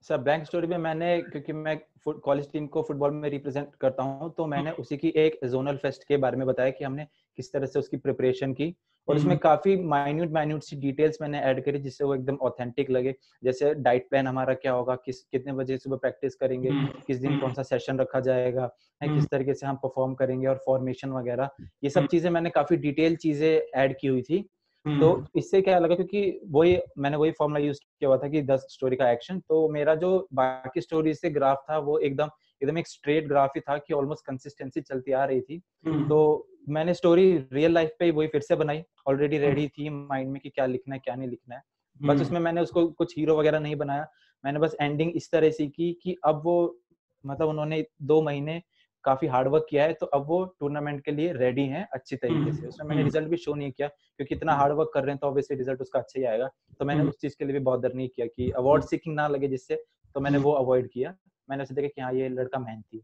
सर ब्लैंक स्टोरी में मैंने, क्योंकि मैं कॉलेज टीम को फुटबॉल में रिप्रेजेंट करता हूं, तो मैंने उसी की एक जोनल फेस्ट के बारे में बताया कि हमने किस तरह से उसकी प्रिपरेशन की, और उसमें काफी माइन्यूट सी डिटेल्स मैंने ऐड करी जिससे वो एकदम ऑथेंटिक लगे। जैसे डाइट प्लान हमारा क्या होगा, कितने बजे सुबह प्रैक्टिस करेंगे, किस दिन कौन सा सेशन रखा जाएगा, किस तरीके से हम परफॉर्म करेंगे, और फॉर्मेशन वगैरह, ये सब चीजें मैंने काफी डिटेल चीजें ऐड की हुई थी। तो इससे क्या लगा, क्योंकि मैंने वही फॉर्मूला यूज किया हुआ था कि 10 स्टोरी का एक्शन, तो मेरा जो बाकी स्टोरी से ग्राफ था वो एकदम एक स्ट्रेट ग्राफ ही था कि ऑलमोस्ट कंसिस्टेंसी चलती आ रही थी। तो मैंने स्टोरी रियल लाइफ पे वही फिर से बनाई, ऑलरेडी रेडी थी माइंड में कि क्या लिखना है क्या नहीं लिखना है। बस उसमें मैंने उसको कुछ हीरो वगैरह नहीं बनाया, मैंने बस एंडिंग इस तरह से की कि अब वो मतलब उन्होंने 2 महीने काफी हार्ड वर्क किया है, तो अब वो टूर्नामेंट के लिए रेडी हैं अच्छी तरीके से। उसमें मैंने रिजल्ट भी शो नहीं किया, क्योंकि इतना हार्ड वर्क कर रहे हैं तो ऑब्वियसली रिजल्ट उसका अच्छा ही आएगा। तो मैंने उस चीज के लिए भी बॉदर नहीं किया कि अवार्ड सीकिंग ना लगे जिससे, तो मैंने वो अवॉइड किया। मैंने उसे देखा कि हाँ ये लड़का मेहनती।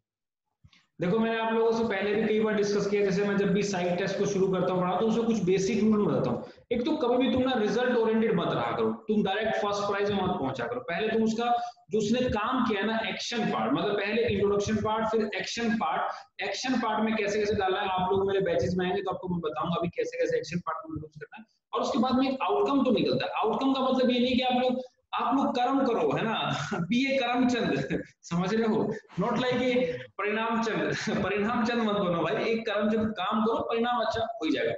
देखो, मैंने आप लोगों से पहले भी कई बार डिस्कस किया, जैसे मैं जब भी साइड टेस्ट को शुरू करता हूँ पढ़ा, तो उसमें कुछ बेसिक रूल बताता हूँ। एक तो कभी भी तुम ना रिजल्ट ओरिएंटेड मत रहा करो, तुम डायरेक्ट फर्स्ट प्राइज में मत पहुंचा करो। पहले तुम उसका जो उसने काम किया ना, एक्शन पार्ट, मतलब पहले इंट्रोडक्शन पार्ट, फिर एक्शन पार्ट। एक्शन पार्ट में कैसे कैसे डालना है, आप लोग मेरे बैचेस में आएंगे तो आपको मैं बताऊंगा अभी कैसे कैसे एक्शन पार्ट को यूज करना है। और उसके बाद में एक आउटकम तो निकलता है। आउटकम का मतलब ये नहीं कि आप लोग कर्म करो, है ना, बी ए करमचंद, समझ रहे हो, नॉट लाइक ए परिणाम चंद। परिणाम चंद मत बनो भाई, एक करमचंद, काम करो, परिणाम अच्छा हो जाएगा।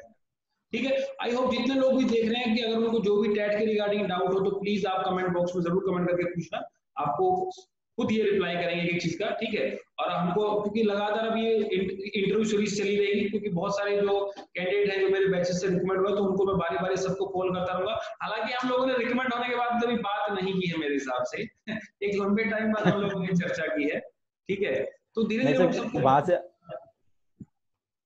ठीक है, आई होप जितने लोग भी देख रहे हैं कि अगर उनको जो भी टैट के रिगार्डिंग डाउट हो तो प्लीज आप कमेंट बॉक्स में जरूर कमेंट करके पूछना, आपको खुद ये रिप्लाई करेंगे एक चीज का। ठीक है, और हमको क्योंकि लगातार अब ये इंटरव्यू सीरीज चली रहेगी, क्योंकि बहुत सारे जो कैंडिडेट हैं जो मेरे बैचेस से रिकमेंड हुए, तो उनको मैं बारी बारी सबको कॉल करता रहूंगा। हालांकि हम लोगों ने रिकमेंड होने के बाद कभी बात नहीं की है मेरे हिसाब से। एक लंबे टाइम बाद हम लोगों ने चर्चा की है। ठीक है, तो धीरे धीरे हम सबको वहां से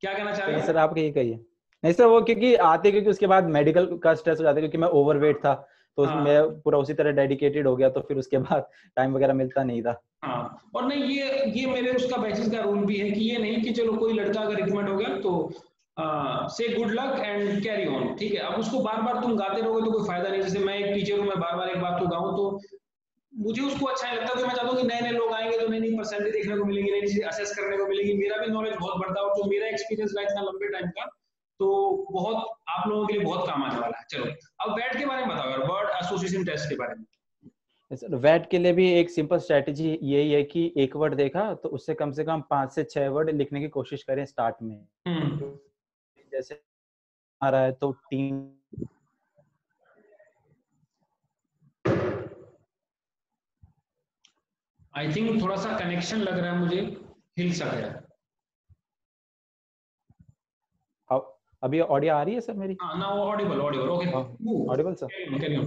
क्या कहना चाह रहे नहीं हैं? सर, आप यही कहिए। नहीं सर, वो क्योंकि क्योंकि उसके बाद मेडिकल का स्ट्रेस हो जाता है, क्योंकि मैं ओवरवेट था, तो मैं पूरा उसी तरह डेडिकेटेड हो गया, तो फिर उसके बाद टाइम वगैरह मिलता नहीं था। हाँ, और नहीं, ये मेरे उसका बैचेस का रूल भी है कि ये नहीं कि चलो कोई लड़का अगर रिकमेंड हो गया तो से good luck and carry on. ठीक है, अब उसको बार बार तुम गाते रहोगे तो कोई फायदा नहीं। जैसे मैं एक टीचर हूँ, मैं बार बार एक बात को गाऊं तो मुझे उसको अच्छा नहीं लगता, कि मैं चाहता हूँ कि नए नए लोग आएंगे तो नई नई परसेंटेज देखने को मिलेगी, नई चीजें असेस करने को मिलेगी, मेरा भी नॉलेज बहुत बढ़ता है, और जो मेरा एक्सपीरियंस रहा इतना लंबे टाइम का, तो बहुत आप लोगों के लिए बहुत काम आने वाला है। चलो, अब बैट के बारे में बताओ यार, वर्ड एसोसिएशन टेस्ट के बारे में। सर वैट के लिए भी एक सिंपल स्ट्रेटेजी यही है कि एक वर्ड देखा तो उससे कम से कम 5 से 6 वर्ड लिखने की कोशिश करें स्टार्ट में। जैसे आ रहा है तो टीम, आई थिंक थोड़ा सा कनेक्शन लग रहा है मुझे, हिल सा गया। अभी ऑडियो आ रही है सर मेरी? हाँ, now Audible, okay, Audible sir? Carry on,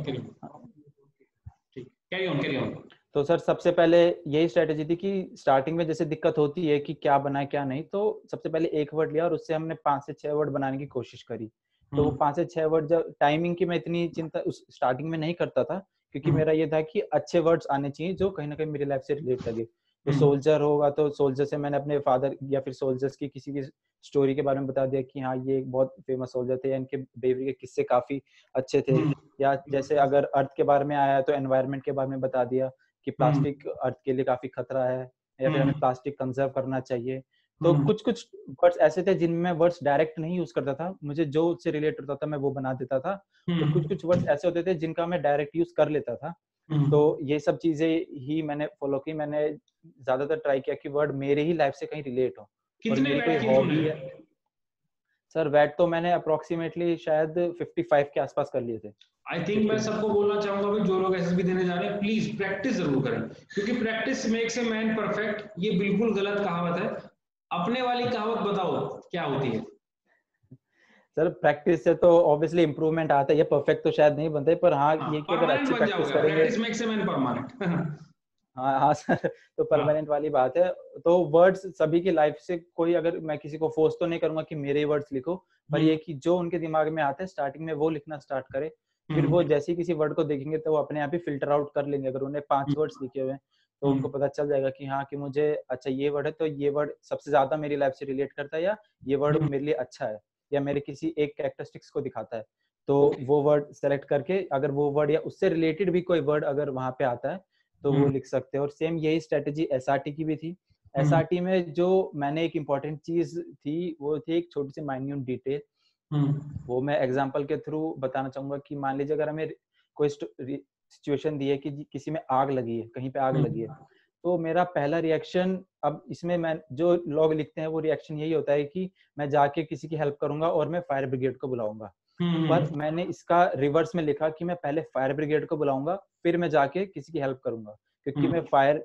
ठीक, कैरी ऑन। तो सर सबसे पहले यही स्ट्रेटेजी थी कि स्टार्टिंग में जैसे दिक्कत होती है कि क्या बनाए क्या नहीं, तो सबसे पहले एक वर्ड लिया और उससे हमने 5 से 6 वर्ड बनाने की कोशिश करी। तो वो 5 से 6 वर्ड, जब टाइमिंग की मैं इतनी चिंता उस स्टार्टिंग में नहीं करता था, क्योंकि मेरा ये था कि अच्छे वर्ड्स आने चाहिए जो कहीं ना कहीं मेरी लाइफ से रिलेट लगे। तो सोल्जर होगा तो सोल्जर से मैंने अपने फादर या फिर सोल्जर्स की किसी की स्टोरी के बारे में बता दिया कि हाँ ये एक बहुत फेमस सोल्जर थे, या इनके बेबी के किस्से काफी अच्छे थे। या जैसे अगर अर्थ के बारे में आया है तो एनवायरनमेंट के बारे में बता दिया कि प्लास्टिक अर्थ के लिए काफी खतरा है, या फिर हमें प्लास्टिक कंजर्व करना चाहिए। तो कुछ कुछ वर्ड्स ऐसे थे जिनमें मैं वर्ड्स डायरेक्ट नहीं यूज करता था, मुझे जो उससे रिलेट होता था मैं वो बना देता था। तो कुछ कुछ वर्ड्स ऐसे होते थे जिनका मैं डायरेक्ट यूज कर लेता था। तो ये सब चीजें ही मैंने फॉलो की। मैंने ज्यादातर ट्राई किया कि वर्ड मेरे ही लाइफ से कहीं रिलेट हो, और मेरी कोई हॉबी है। सर वेट तो मैंने अप्रोक्सीमेटली शायद 55 के आसपास कर लिए थे। आई थिंक मैं सबको बोलना चाहूंगा भाई, जो लोग एसएसबी देने जा रहे हैं प्लीज प्रैक्टिस जरूर करें, क्योंकि practice makes a man perfect. ये बिल्कुल गलत कहावत है। अपने वाली कहावत बताओ क्या होती है? सर प्रैक्टिस से तो ऑब्वियसली इंप्रूवमेंट आता है, ये परफेक्ट तो शायद नहीं बनते, पर हाँ ये कि अगर अच्छी प्रैक्टिस करेंगे, practice makes a man permanent. हाँ हाँ सर, तो परमानेंट वाली बात है। तो वर्ड्स सभी की लाइफ से, कोई अगर मैं किसी को फोर्स तो नहीं करूंगा कि मेरे ही वर्ड्स लिखो, पर ये कि जो उनके दिमाग में आता है स्टार्टिंग में वो लिखना स्टार्ट करे। फिर वो जैसे ही किसी वर्ड को देखेंगे तो वो अपने आप ही फिल्टर आउट कर लेंगे। अगर उन्हें 5 वर्ड्स लिखे हुए हैं तो उनको पता चल जाएगा कि हाँ कि मुझे अच्छा ये वर्ड है तो ये वर्ड सबसे ज्यादा मेरी लाइफ से रिलेट करता है, या ये वर्ड मेरे लिए अच्छा है, या मेरे किसी एक कैरेक्टरिस्टिक्स को दिखाता है। तो वो वर्ड सेलेक्ट करके अगर वो वर्ड या उससे रिलेटेड भी कोई वर्ड अगर वहां पे आता है तो वो लिख सकते हैं। और सेम यही स्ट्रेटेजी एसआरटी की भी थी। एसआरटी में जो मैंने एक इम्पोर्टेंट चीज थी वो थी एक छोटी सी माइन्यूट डिटेल। वो मैं एग्जांपल के थ्रू बताना चाहूंगा कि मान लीजिए अगर हमें कोई सिचुएशन दी है कि किसी में आग लगी है, कहीं पे आग लगी है, तो मेरा पहला रिएक्शन, अब इसमें मैं जो लोग लिखते हैं वो रिएक्शन यही होता है कि मैं जाके किसी की हेल्प करूंगा और मैं फायर ब्रिगेड को बुलाऊंगा। पर मैंने इसका रिवर्स में लिखा कि मैं पहले फायर ब्रिगेड को बुलाऊंगा फिर मैं जाके किसी की हेल्प करूंगा, क्योंकि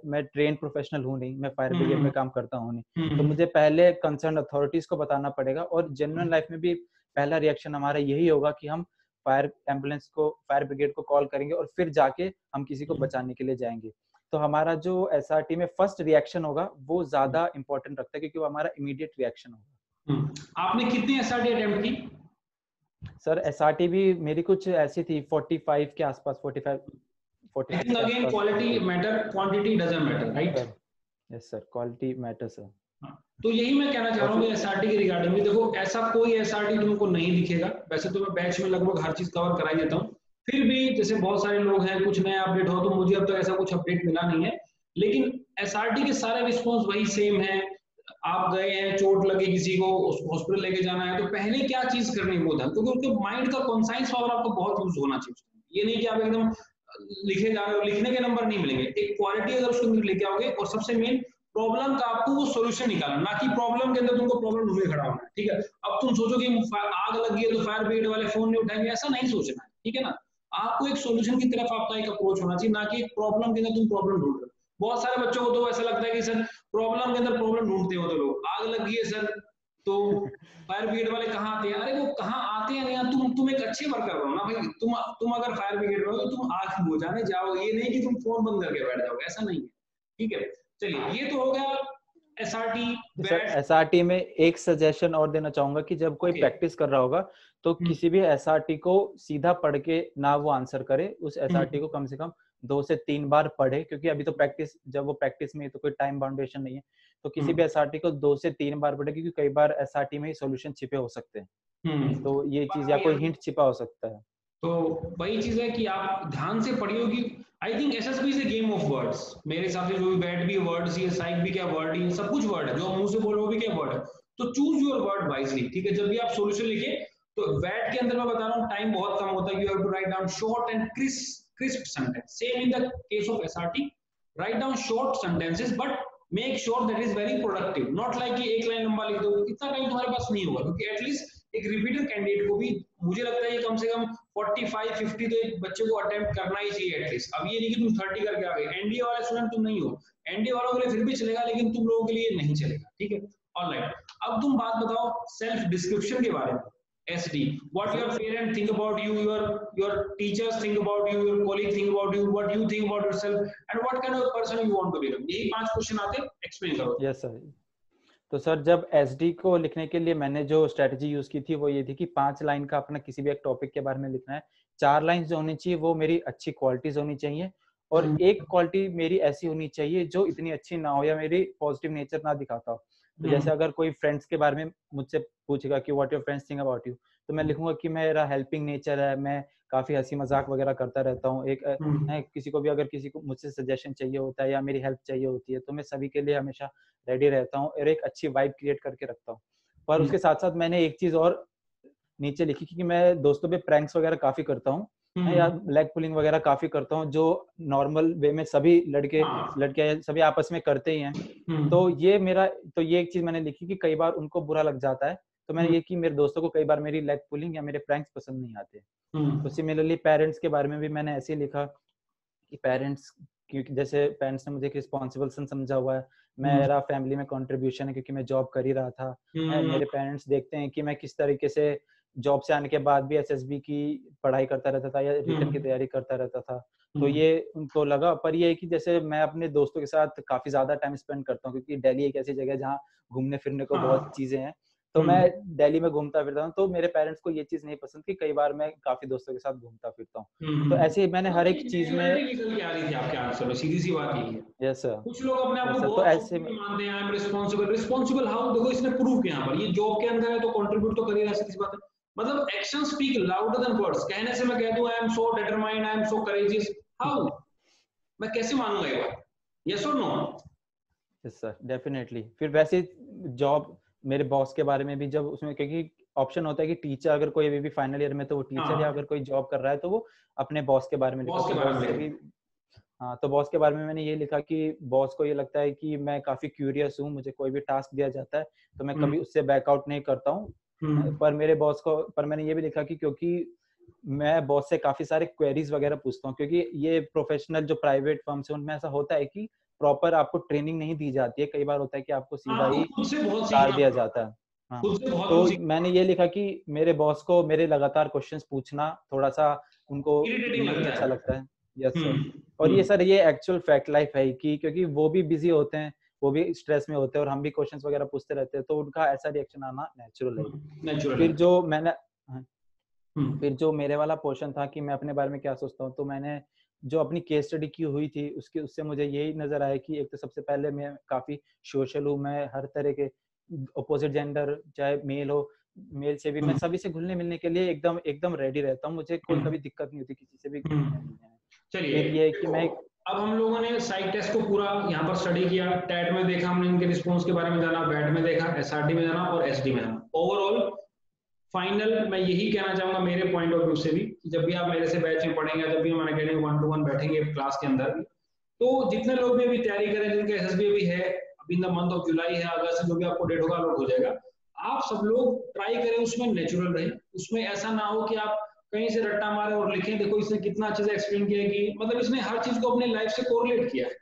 मैं ट्रेन प्रोफेशनल हूँ नहीं, मैं फायर ब्रिगेड में काम करता हूँ नहीं। तो मुझे पहले कंसर्न अथॉरिटीज को बताना पड़ेगा। और जेन्युइन लाइफ में भी पहला रिएक्शन हमारा यही होगा कि हम फायर ब्रिगेड को कॉल करेंगे और फिर जाके हम किसी को बचाने के लिए जाएंगे। तो हमारा जो एसआरटी में फर्स्ट रिएक्शन होगा वो ज्यादा इंपॉर्टेंट रखता है, क्योंकि वो हमारा इमीडिएट रिएक्शन होगा। आपने कितनी एसआरटी अटेम्प्ट की? सर एसआरटी भी मेरी कुछ ऐसी थी 45 के आसपास, 45 I think again quality matter, quantity doesn't matter, right? Yes sir, quality matter sir. तो यही मैं कहना चाह रहा हूँ एसआरटी के रिगार्डिंग में। देखो ऐसा कोई एसआरटी तुमको नहीं दिखेगा, वैसे तो मैं बैच में लगभग हर चीज कवर करा ही देता हूँ, फिर भी जैसे बहुत सारे लोग हैं कुछ नया अपडेट हो, तो मुझे अब तक ऐसा कुछ अपडेट मिला नहीं है। लेकिन एसआरटी के सारे रिस्पॉन्स वही सेम है। आप गए हैं, चोट लगी किसी को, हॉस्पिटल लेके जाना है, तो पहले क्या चीज करनी है वो था, क्योंकि उसके माइंड का कॉन्साइंस पावर आपको बहुत यूज होना चाहिए। ये नहीं कि आप एकदम लिखे जा रहे हो, लिखने के नंबर नहीं मिलेंगे। एक क्वालिटी अगर उसके अंदर लेके आओगे, और सबसे मेन प्रॉब्लम का आपको वो सोल्यूशन निकालना, ना कि प्रॉब्लम के अंदर तुमको प्रॉब्लम ढूंढे खड़ा होना है। ठीक है, अब तुम सोचो कि आग लगी है तो फायर ब्रिगेड वाले फोन नहीं उठाएंगे, ऐसा नहीं सोचना है। ठीक है ना, आपको एक सोल्यूशन की तरफ आपका एक अप्रोच होना चाहिए, ना कि प्रॉब्लम के अंदर तुम प्रॉब्लम ढूंढ रहे हो। बहुत सारे बच्चों को तो ऐसा लगता है कि सर प्रॉब्लम के अंदर प्रॉब्लम ढूंढते हो, तो लोग आग लगी है सर तो फायर ब्रिगेड वाले कहाँ आते हैं? अरे वो कहाँ आते हैं या तुम एक अच्छे वर्कर बनो ना भाई। तुम अगर फायर ब्रिगेड में हो तो तुम आग बुझाने जाओ, ये नहीं कि तुम फोन बंद करके बैठ जाओगे, ऐसा नहीं है। ठीक है, चलिए ये तो हो गया एसआरटी। सर एसआरटी में एक सजेशन और देना चाहूंगा कि जब कोई प्रैक्टिस कर रहा होगा तो किसी भी एसआरटी को सीधा पढ़ के ना वो आंसर करे, उस एसआरटी को कम से कम 2 से 3 बार पढ़े, क्योंकि अभी तो प्रैक्टिस, जब वो प्रैक्टिस में है तो कोई टाइम बाउंडेशन नहीं है। तो किसी भी एसआरटी को 2 से 3 बार पढ़े, क्योंकि कई बार एसआरटी में ही सॉल्यूशन छिपे हो सकते हैं। तो ये चीज, या कोई हिंट छिपा हो सकता है। तो वही चीज है कि आप ध्यान से पढ़िए कि I think SSB is a game of words. मेरे हिसाब से जो भी बैट भी वर्ड्स, ये साइक भी क्या वर्ड, ये सब कुछ वर्ड है, जो मुंह से बोलो वो भी क्या वर्ड है। तो चूज योर वर्ड वाइजली। ठीक है, जब भी आप सॉल्यूशन लिखे तो बैट के अंदर मैं बता रहा हूँ टाइम बहुत कम होता है। You have to write down short and crisp sentence. Same in the case of SRT, write down short sentences but make sure that is very productive. Not like कि एक लाइन लंबा लिख दो, इतना टाइम तुम्हारे पास नहीं होगा, क्योंकि एटलीस्ट एक रिपीटर कैंडिडेट को भी मुझे लगता है ये कम से कम 45-50 तो एक बच्चे को अटेम्प्ट करना ही चाहिए एटलीस्ट। अब ये नहीं कि तुम 30 करके आ गए, एनडीए वाले स्टूडेंट तुम नहीं हो, एनडीए वालों के लिए फिर भी चलेगा, लेकिन तुम लोगों के लिए नहीं चलेगा। ठीक है, ऑलराइट। अब तुम बात बताओ सेल्फ डिस्क्रिप्शन के बारे में। SD. What your parents think about you, your teachers think about you, your colleagues think about you, what you think about yourself, and what kind of person you want to become. यही 5 question आते, explain करो. Yes sir. तो sir जब SD को लिखने के लिए मैंने जो स्ट्रेटजी यूज की थी वो ये थी कि 5 लाइन का अपना किसी भी एक टॉपिक के बारे में लिखना है. 4 लाइन जो होनी चाहिए वो मेरी अच्छी क्वालिटीज होनी चाहिए, और एक क्वालिटी मेरी ऐसी होनी चाहिए जो इतनी अच्छी ना हो या मेरी पॉजिटिव नेचर ना दिखाता हो. तो जैसे अगर कोई फ्रेंड्स के बारे में मुझसे पूछेगा कि what your friends think about you, तो मैं लिखूंगा कि मेरा हेल्पिंग नेचर है, मैं काफी हंसी मजाक वगैरह करता रहता हूँ. किसी को भी अगर किसी को मुझसे सजेशन चाहिए होता है या मेरी हेल्प चाहिए होती है तो मैं सभी के लिए हमेशा रेडी रहता हूँ और एक अच्छी वाइब क्रिएट करके रखता हूँ. पर उसके साथ साथ मैंने एक चीज और नीचे लिखी कि मैं दोस्तों पे प्रैंक्स वगैरह काफी करता हूँ, या लेग पुलिंग वगैरह काफी करता हूँ, जो नॉर्मल वे में सभी लड़के सभी आपस में करते ही हैं. तो ये एक चीज मैंने लिखी कि कई बार उनको बुरा लग जाता है, तो मैंने ये कि मेरे दोस्तों को कई बार मेरी लेग पुलिंग या मेरे प्रैंक्स पसंद नहीं आते. तो सिमिलरली पेरेंट्स के बारे में भी मैंने ऐसे ही लिखा कि पेरेंट्स, क्योंकि जैसे पेरेंट्स ने मुझे एक रिस्पॉन्सिबल सन समझा हुआ है, मेरा फैमिली में कंट्रीब्यूशन है क्योंकि मैं जॉब कर ही रहा था. मेरे पेरेंट्स देखते हैं कि मैं किस तरीके से जॉब से आने के बाद भी SSB की पढ़ाई करता रहता था या रिटर्न की तैयारी करता रहता था. तो ये उनको लगा. पर ये है कि जैसे मैं अपने दोस्तों के साथ काफी ज्यादा टाइम स्पेंड करता हूँ, क्योंकि दिल्ली एक ऐसी जगह है जहाँ घूमने फिरने को बहुत चीजें हैं. तो मैं दिल्ली में घूमता फिरता हूँ, तो मेरे पेरेंट्स को ये चीज नहीं पसंद कि कई बार मैं काफी दोस्तों के साथ घूमता फिरता हूँ. तो ऐसे ही मैंने हर एक चीज में निकल के आ रही थी आपके आंसर में, सीधी सी बात यही है. Yes sir. कुछ लोग अपने आप को तो बहुत ऐसे मानते हैं, आई एम रिस्पांसिबल हाउ, देखो इसने प्रूव किया. यहाँ पर ये जॉब के अंदर है तो कंट्रीब्यूट तो कर ही रहा है, सीधी बात है. मतलब action speak louder than words. कहने से मैं कह दूं I am so determined, I am so courageous, how मैं कैसे मानूंगा ये बात? यस और नो? Yes sir, definitely. फिर वैसे जॉब मेरे बॉस के बारे में भी, जब उसमें क्योंकि ऑप्शन होता है कि टीचर अगर कोई अभी भी फाइनल ईयर में तो वो टीचर, या अगर कोई जॉब कर रहा है तो वो अपने बॉस के बारे में लिखा. हाँ, तो बॉस के बारे में मैंने ये लिखा कि बॉस को ये लगता है कि मैं काफी क्यूरियस हूँ, मुझे कोई भी टास्क दिया जाता है तो मैं कभी उससे बैकआउट नहीं करता हूँ. पर मैंने ये भी लिखा कि क्योंकि मैं बॉस से काफी सारे क्वेरीज वगैरह पूछता हूँ, क्योंकि ये प्रोफेशनल जो प्राइवेट फर्म्स हैं उनमें ऐसा होता है कि प्रॉपर आपको ट्रेनिंग नहीं दी जाती है. कई बार होता है कि आपको सीधा ही उतार दिया जाता है. हाँ, तो मैंने ये लिखा कि मेरे बॉस को मेरे लगातार क्वेश्चंस पूछना थोड़ा सा उनको नहीं अच्छा लगता है. Yes sir. और ये सर ये एक्चुअल फैक्ट लाइफ है कि क्योंकि वो भी बिजी होते हैं, वो भी स्ट्रेस में होते हैं और हम भी क्वेश्चंस वगैरह पूछते रहते हैं, तो उनका ऐसा रिएक्शन आना नेचुरल है. फिर जो मेरे वाला पोर्शन था कि मैं अपने बारे में क्या सोचता हूँ, तो मैंने जो अपनी केस स्टडी की हुई थी उससे मुझे यही नजर आया कि एक तो सबसे पहले मैं काफी सोशल हूँ. मैं हर तरह के अपोजिट जेंडर, चाहे मेल से भी मैं सभी से घुलने मिलने के लिए एकदम रेडी रहता हूँ. मुझे कोई कभी दिक्कत नहीं होती किसी से भी घुलने मिलने में. चलिए, ये कि मैं अब हम लोगों ने साइक टेस्ट को पूरा यहाँ पर स्टडी किया, टैट में देखा हमने इनके रिस्पॉन्स के बारे में जाना, बैट में देखा, SRT में जाना और SD में जाना. ओवरऑल फाइनल मैं यही कहना चाहूंगा मेरे पॉइंट ऑफ व्यू से भी, जब भी आप मेरे से बैच में पढ़ेंगे, जब भी हम अकेडमी 1-to-1 बैठेंगे क्लास के अंदर भी, तो जितने लोग भी अभी तैयारी करें, जिनके SSB भी है, अभी in the month of July है, अगस्त जो भी आपको डेट होगा अलॉट हो जाएगा, आप सब लोग ट्राई करें उसमें नेचुरल रहे. उसमें ऐसा ना हो कि आप कहीं से रट्टा मारे और लिखें. देखो इसने कितना अच्छे से एक्सप्लेन किया कि मतलब इसने हर चीज को अपने लाइफ से कोरिलेट किया है.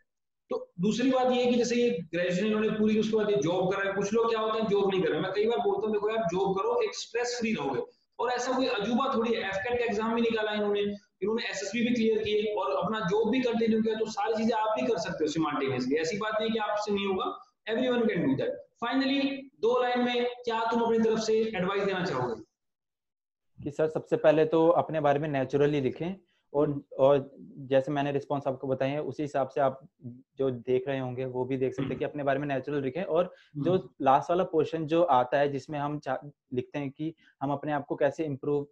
तो दूसरी बात ये है कि जैसे ये ग्रेजुएशन इन्होंने पूरी की, उसके बाद ये जॉब कर रहे हैं. कुछ लोग क्या होते हैं जॉब नहीं कर रहे हैं. मैं कई बार बोलता हूँ देखो यार जॉब करो, एक स्ट्रेस फ्री रहोगे. और ऐसा कोई अजूबा थोड़ी है, FCAT का एग्जाम भी निकाला इन्होंने SSB भी क्लियर किए और अपना जॉब भी कंटिन्यू किया. तो सारी चीजें आप भी कर सकते हो सिमल्टेनियसली. ऐसी बात नहीं कि आपसे नहीं होगा, everyone can do that. Finally 2 line में क्या तुम अपनी तरफ से एडवाइस देना चाहोगे? कि सर सबसे पहले तो अपने बारे में नेचुरली लिखें, और जैसे मैंने रिस्पांस आपको बताए हैं उसी हिसाब से आप जो देख रहे होंगे वो भी देख सकते हैं कि अपने बारे में नेचुरल लिखें. और जो लास्ट वाला पोर्शन जो आता है जिसमें हम लिखते हैं कि हम अपने आप को कैसे इम्प्रूव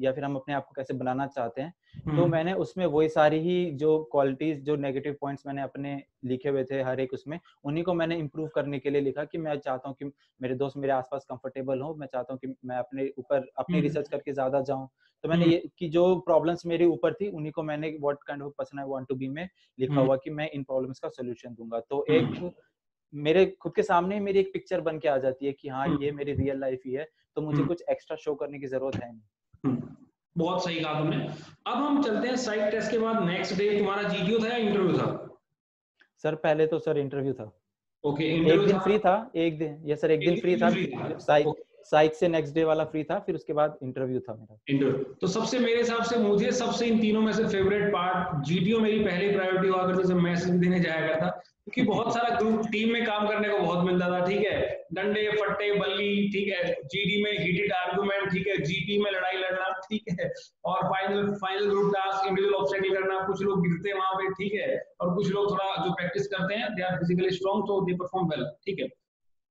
या फिर हम अपने आप को कैसे बनाना चाहते हैं, तो मैंने उसमें वही सारी ही जो क्वालिटीज, जो नेगेटिव पॉइंट्स मैंने अपने लिखे हुए थे हर एक, उसमें उन्हीं को मैंने इम्प्रूव करने के लिए लिखा कि मैं चाहता हूँ कि मेरे दोस्त मेरे आसपास कंफर्टेबल हो. मैं चाहता हूँ कि मैं अपने ऊपर अपनी रिसर्च करके ज्यादा जाऊँ. तो मैंने ये कि जो प्रॉब्लम्स मेरे ऊपर थी उन्हीं को मैंने what kind of person I want to be में लिखा हुआ कि मैं इन प्रॉब्लम्स का सॉल्यूशन दूंगा. तो एक मेरे खुद के सामने मेरी एक पिक्चर बन के आ जाती है कि हाँ ये मेरी रियल लाइफ ही है, तो मुझे कुछ एक्स्ट्रा शो करने की जरूरत है नहीं. बहुत सही कहा तुमने. अब हम चलते हैं साइक टेस्ट के बाद नेक्स्ट डे तुम्हारा GTO था या इंटरव्यू था? सर पहले तो सर इंटरव्यू था. ओके, एक दिन फ्री था, एक दिन. यस सर, एक दिन फ्री था. साइक साइक से नेक्स्ट डे वाला फ्री था, फिर उसके बाद इंटरव्यू था मेरा। इंटरव्यू तो सबसे मेरे हिसाब से मुझे सबसे इन तीनों में से फेवरेट पार्ट जीटीओ मेरी पहली प्रायोरिटी हुआ करती जब मैसेज देने जाया करता, क्योंकि बहुत सारा ग्रुप टीम में काम करने को बहुत मिलता था, ठीक है, डंडे फट्टे बल्ली, ठीक है, जीडी में हीटेड आर्गुमेंट, ठीक है, जीपी में लड़ाई लड़ना, ठीक है, और final group task individual obstacle करना, कुछ लोग गिरते वहां पे, ठीक है, और कुछ लोग थोड़ा जो प्रैक्टिस करते हैं दे आर फिजिकली स्ट्रांग तो दे परफॉर्म वेल, ठीक है।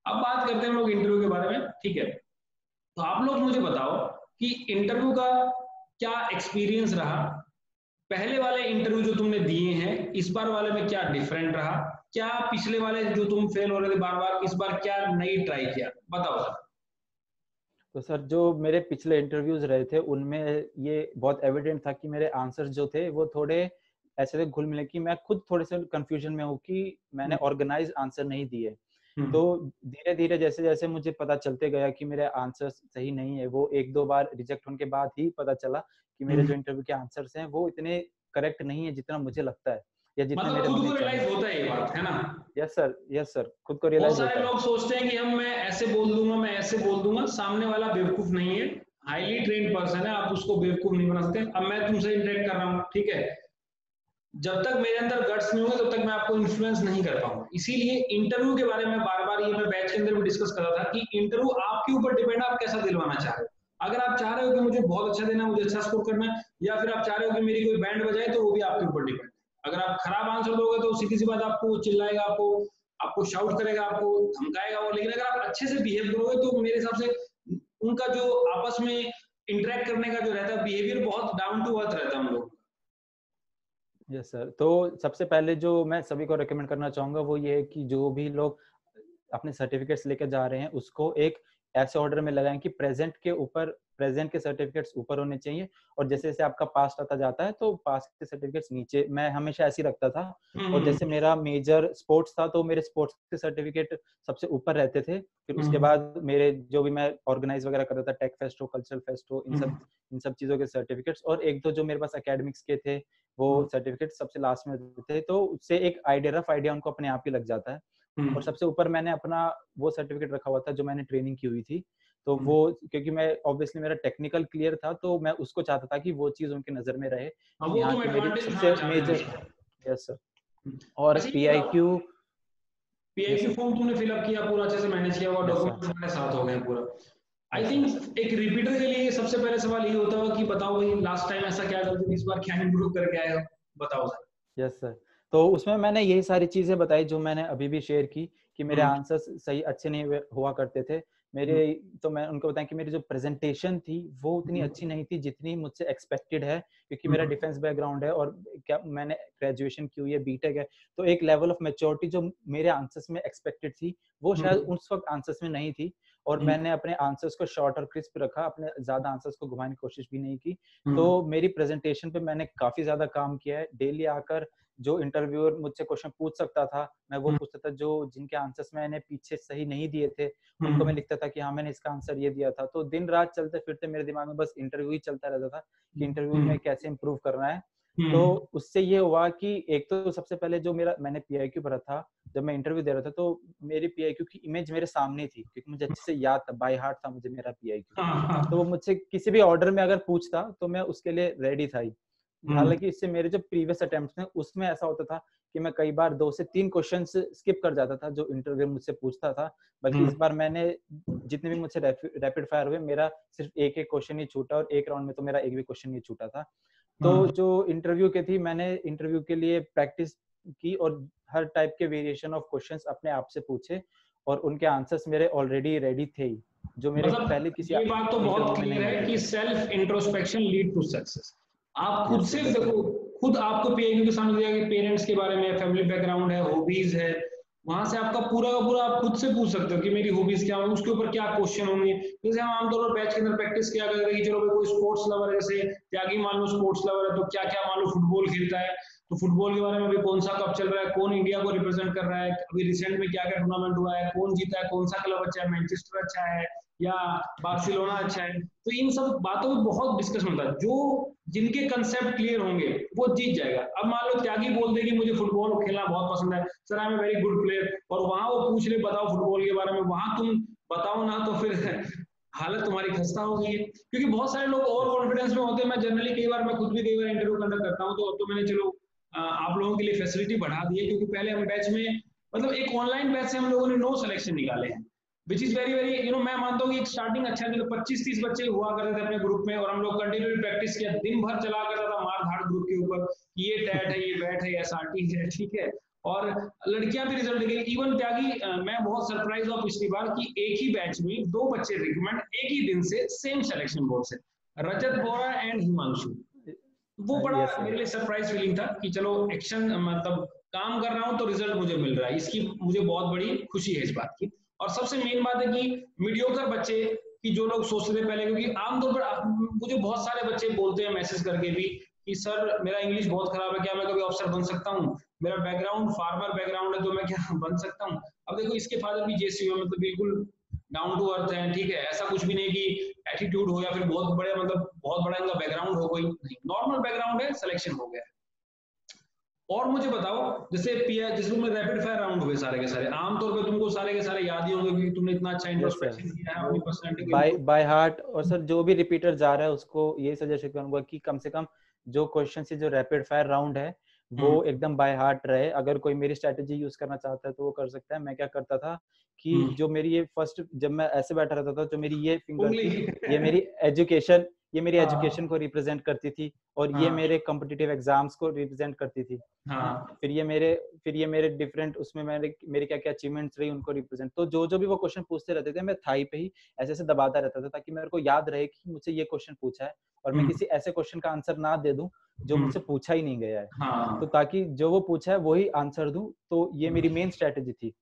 अब बात करते हैं हम लोग इंटरव्यू के बारे में, ठीक है। तो आप लोग मुझे बताओ कि इंटरव्यू का क्या एक्सपीरियंस रहा, पहले वाले इंटरव्यू जो तुमने दिए हैं इस बार वाले में क्या डिफरेंट रहा, क्या पिछले वाले जो तुम फेल हो रहे थे बार बार, इस बार क्या नई ट्राई किया, बताओ सर। तो सर जो मेरे पिछले इंटरव्यूज रहे थे उनमें ये बहुत एविडेंट था कि मेरे आंसर्स जो थे वो थोड़े ऐसे थे घुल मिले कि मैं खुद थोड़े से कंफ्यूजन में हूँ कि मैंने ऑर्गेनाइज आंसर नहीं दिए। तो धीरे धीरे जैसे जैसे मुझे पता चलते गया कि मेरे आंसर सही नहीं है, वो एक दो बार रिजेक्ट होने के बाद ही पता चला कि मेरे जो इंटरव्यू के आंसर्स हैं वो इतने करेक्ट नहीं है जितना मुझे लगता है या जितने मतलब मेरे खुद होने को चाहिए। रियलाइज होता है ये बात, है ना? यस सर, खुद को बहुत रियलाइज सारे होता है। लोग सोचते हैं कि हम मैं ऐसे बोल दूंगा, मैं ऐसे बोल दूंगा, सामने वाला बेवकूफ नहीं है, हाईली ट्रेन्ड पर्सन है, आप उसको बेवकूफ नहीं बना सकते। अब मैं तुमसे इंटरेक्ट कर रहा हूँ, ठीक है, जब तक मेरे अंदर गट्स नहीं होंगे तब तक मैं आपको इन्फ्लुएंस नहीं कर पाऊंगा। इसीलिए इंटरव्यू के बारे में बार बार ये मैं बैच के अंदर भी डिस्कस कर रहा था कि इंटरव्यू आपके ऊपर डिपेंड है, आप कैसा दिलवाना चाह रहे हो। अगर आप चाह रहे हो कि मुझे बहुत अच्छा देना, मुझे अच्छा स्कोर करना है, या फिर आप चाह रहे हो कि मेरी कोई बैंड बजाए, तो वो भी आपके ऊपर डिपेंड है। अगर आप खराब आंसर दोगे तो सीधी सी बात आपको चिल्लाएगा, आपको आपको शाउट करेगा, आपको धमकाएगा वो। लेकिन अगर आप अच्छे से बिहेव करोगे तो मेरे हिसाब से उनका जो आपस में इंटरेक्ट करने का जो रहता है बिहेवियर बहुत डाउन टू अर्थ रहता है हम लोग। यस सर, तो सबसे पहले जो मैं सभी को रेकमेंड करना चाहूंगा वो ये है कि जो भी लोग अपने सर्टिफिकेट्स लेकर जा रहे हैं उसको एक ऐसे ऑर्डर में लगाएं कि प्रेजेंट के सर्टिफिकेट्स ऊपर होने चाहिए और जैसे जैसे आपका पास्ट आता जाता है तो पास्ट के सर्टिफिकेट्स नीचे। मैं हमेशा ऐसे ही रखता था। और जैसे मेरा मेजर स्पोर्ट्स था तो मेरे स्पोर्ट्स के सर्टिफिकेट सबसे ऊपर रहते थे। फिर उसके बाद मेरे जो भी मैं ऑर्गेनाइज वगैरह करता था, टेक फेस्ट हो, कल्चरल फेस्ट हो, इन सब चीजों के सर्टिफिकेट्स और एक दो जो मेरे पास एकेडमिक्स के थे वो सर्टिफिकेट सबसे लास्ट में थे। तो उससे एक रफ आइडिया उनको अपने आप ही लग जाता है। और सबसे ऊपर मैंने अपना वो सर्टिफिकेट रखा हुआ था जो मैंने ट्रेनिंग की हुई थी। तो वो क्योंकि मैं ऑब्वियसली मेरा टेक्निकल क्लियर था तो मैं उसको चाहता था कि वो चीज उनकी नजर में रहे कि यहाँ की मेरी सबसे मेजर। Yes sir. और पीआईक्यू फॉर्म तुमने फिलअप किया, पूरा अच्छे से मैनेज किया, और डॉक्यूमेंट तुम्हारे साथ हो गए पूरा। आई थिंक एक रिपीटर के लिए सबसे पहले सवाल ये होता है कि बताओ भाई लास्ट टाइम ऐसा क्या गलती थी, इस बार क्या इंप्रूव करके आए हो, बताओ सर। Yes sir. तो उसमें मैंने यही सारी चीजें बताई जो मैंने अभी भी शेयर की कि मेरे आंसर्स सही अच्छे नहीं हुआ करते थे मेरे। तो मैं उनको बताया कि मेरी जो प्रेजेंटेशन थी वो उतनी अच्छी नहीं थी जितनी मुझसे एक्सपेक्टेड है, क्योंकि मेरा डिफेंस बैकग्राउंड है और क्या मैंने ग्रेजुएशन की हुई है, बीटेक है। तो एक लेवल ऑफ मैच्योरिटी जो मेरे आंसर्स में एक्सपेक्टेड थी वो शायद उस वक्त आंसर्स में नहीं थी। और मैंने अपने आंसर्स को शॉर्ट और क्रिस्प रखा, अपने ज्यादा आंसर्स को घुमाने की कोशिश भी नहीं की। तो मेरी प्रेजेंटेशन पे मैंने काफी ज्यादा काम किया है। डेली आकर जो इंटरव्यूअर मुझसे क्वेश्चन पूछ सकता था मैं वो पूछता था, जो जिनके आंसर्स मैंने पीछे सही नहीं दिए थे उनको मैं लिखता था कि हाँ मैंने इसका आंसर ये दिया था। तो दिन रात चलते फिरते मेरे दिमाग में बस इंटरव्यू ही चलता रहता था कि इंटरव्यू में कैसे इम्प्रूव करना है। तो उससे ये हुआ कि एक तो सबसे पहले जो मैंने पीआईक्यू भरा था, जब मैं इंटरव्यू दे रहा था तो मेरी पीआईक्यू की इमेज मेरे सामने थी क्योंकि मुझे अच्छे से याद था, बाय हार्ट था मुझे मेरा पीआईक्यू। तो वो मुझसे किसी भी ऑर्डर में अगर पूछता तो मैं उसके लिए रेडी था ही। हालांकि इससे मेरे जो प्रीवियस अटेम्प्ट्स हैं उसमें ऐसा होता था कि मैं कई बार 2 से 3 क्वेश्चंस स्किप कर जाता था जो इंटरव्यू मुझसे पूछता था। बल्कि इस बार मैंने जितने भी मुझसे रैपिड फायर हुए मेरा सिर्फ एक क्वेश्चन ही छूटा और एक राउंड में तो मेरा एक भी क्वेश्चन नहीं छूटा था। तो जो इंटरव्यू के थी मैंने इंटरव्यू के लिए प्रैक्टिस की और हर टाइप के वेरिएशन ऑफ क्वेश्चंस अपने आप से पूछे और उनके आंसर्स मेरे ऑलरेडी रेडी थे ही, जो मेरे मतलब पहले किसी ये बात तो बहुत क्लियर है कि self introspection lead to success. आप खुद से देखो, खुद आपको पीआईक्यू के सामने दिया कि पेरेंट्स के बारे में, फैमिली बैकग्राउंड है, हॉबीज है, वहां से आपका पूरा का पूरा आप खुद से पूछ सकते हो कि मेरी हॉबीज क्या है, उसके ऊपर क्या क्वेश्चन होंगे। जैसे हम आमतौर पर बैच के अंदर प्रैक्टिस किया करते हैं कि चलो भाई कोई स्पोर्ट्स लवर है, जैसे त्यागी मान लो स्पोर्ट्स लवर है, तो क्या क्या मान लो फुटबॉल खेलता है, तो फुटबॉल के बारे में अभी कौन सा कप चल रहा है, कौन इंडिया को रिप्रेजेंट कर रहा है, अभी रिसेंट में क्या क्या टूर्नामेंट हुआ है, कौन जीता है, कौन सा क्लब अच्छा है, मैनचेस्टर अच्छा है या बार्सिलोना अच्छा है। तो इन सब बातों में बहुत डिस्कशन होता है। जो जिनके कंसेप्ट क्लियर होंगे वो जीत जाएगा। अब मान लो त्यागी बोल दे कि मुझे फुटबॉल खेलना बहुत पसंद है, sir I am very good player, और वहां वो पूछ ले बताओ फुटबॉल के बारे में, वहां तुम बताओ ना तो फिर हालत तुम्हारी खस्ता हो गई है, क्योंकि बहुत सारे लोग ओवर कॉन्फिडेंस में होते हैं। मैं जनरली कई बार, मैं खुद भी कई बार इंटरव्यू कंडक्ट करता हूँ, तो अब तो मैंने चलो आप लोगों के लिए फैसिलिटी बढ़ा दी है, क्योंकि पहले हम बैच में, मतलब एक ऑनलाइन बैच से हम लोगों ने 9 सिलेक्शन निकाले हैं, विच इज वेरी वेरी, मैं मानता हूँ कि एक स्टार्टिंग अच्छा है। 25-30 बच्चे हुआ करते थे अपने ग्रुप में, और हम लोग कंटिन्यू प्रैक्टिस किया, दिन भर चला करता था मार धाड़ ग्रुप के ऊपर, ये टैट है, ये बैट है, SRT है, ठीक है। और लड़कियां भी रिजल्ट गई। इवन त्यागी, मैं बहुत सरप्राइज हुआ पिछली बार कि एक ही बैच में 2 बच्चे रिकमेंड एक ही दिन से सेम सिलेक्शन बोर्ड से, रजत बोरा एंड हिमांशु। वो बड़ा यस मेरे सर। लिए सरप्राइज फीलिंग था कि चलो एक्शन, मतलब काम कर रहा हूं तो रिजल्ट मुझे मिल रहा है, इसकी मुझे बहुत बड़ी खुशी है इस बात की। और सबसे मेन बात है कि मीडियोकर बच्चे की, जो लोग सोचते थे पहले, क्योंकि आमतौर पर मुझे बहुत सारे बच्चे बोलते हैं मैसेज करके भी कि सर मेरा इंग्लिश बहुत खराब है, क्या मैं कभी अफसर बन सकता हूँ, मेरा बैकग्राउंड फार्मर बैकग्राउंड है, तो मैं क्या बन सकता हूँ। अब देखो, इसके फादर भी JCU में, मतलब बिल्कुल डाउन टू अर्थ है, ठीक है, ऐसा कुछ भी नहीं कि एटीट्यूड हो या फिर बहुत बड़े, मतलब बहुत बड़ा इनका बैकग्राउंड हो, कोई नहीं, नॉर्मल बैकग्राउंड है, सिलेक्शन हो गया। और मुझे बताओ, जैसे पीआर जिसमें रैपिड फायर राउंड हुए सारे के सारे, आमतौर पे तुमको सारे के सारे याद ही होंगे, क्योंकि तुमने इतना अच्छा यस सर, इंट्रोस्पेक्शन किया है वो अपनी पर्सनैलिटी को बाय इम्प्रूव। By heart. और सर जो भी रिपीटर जा रहा है उसको ये सजेशन करूंगा कि कम से कम जो क्वेश्चन से जो रैपिड फायर राउंड है वो हम्म एकदम बाय हार्ट रहे। अगर कोई मेरी स्ट्रेटेजी यूज करना चाहता है तो वो कर सकता है। मैं क्या करता था कि हम्म जो मेरी ये फर्स्ट, जब मैं ऐसे बैठा रहता था, जो मेरी ये फिंगर उंगली। थी, ये मेरी एजुकेशन ये मेरी एजुकेशन हाँ को रिप्रेजेंट करती थी, और ये हाँ मेरे कॉम्पिटिटिव एग्जाम्स को रिप्रेजेंट करती थी। हाँ, हाँ। फिर ये मेरे डिफरेंट उसमें मेरे क्या क्या अचीवमेंट्स रही उनको रिप्रेजेंट। तो जो जो भी वो क्वेश्चन पूछते रहते थे, मैं थाई पे ही ऐसे ऐसे दबाता रहता था ताकि मेरे को याद रहे कि मुझसे ये क्वेश्चन पूछा है, और मैं हम्म किसी ऐसे क्वेश्चन का आंसर ना दे दूं जो मुझसे हम्म पूछा ही नहीं गया है। तो हाँ। ताकि जो वो पूछा है वही आंसर दूं, तो ये मेरी मेन स्ट्रेटेजी थी।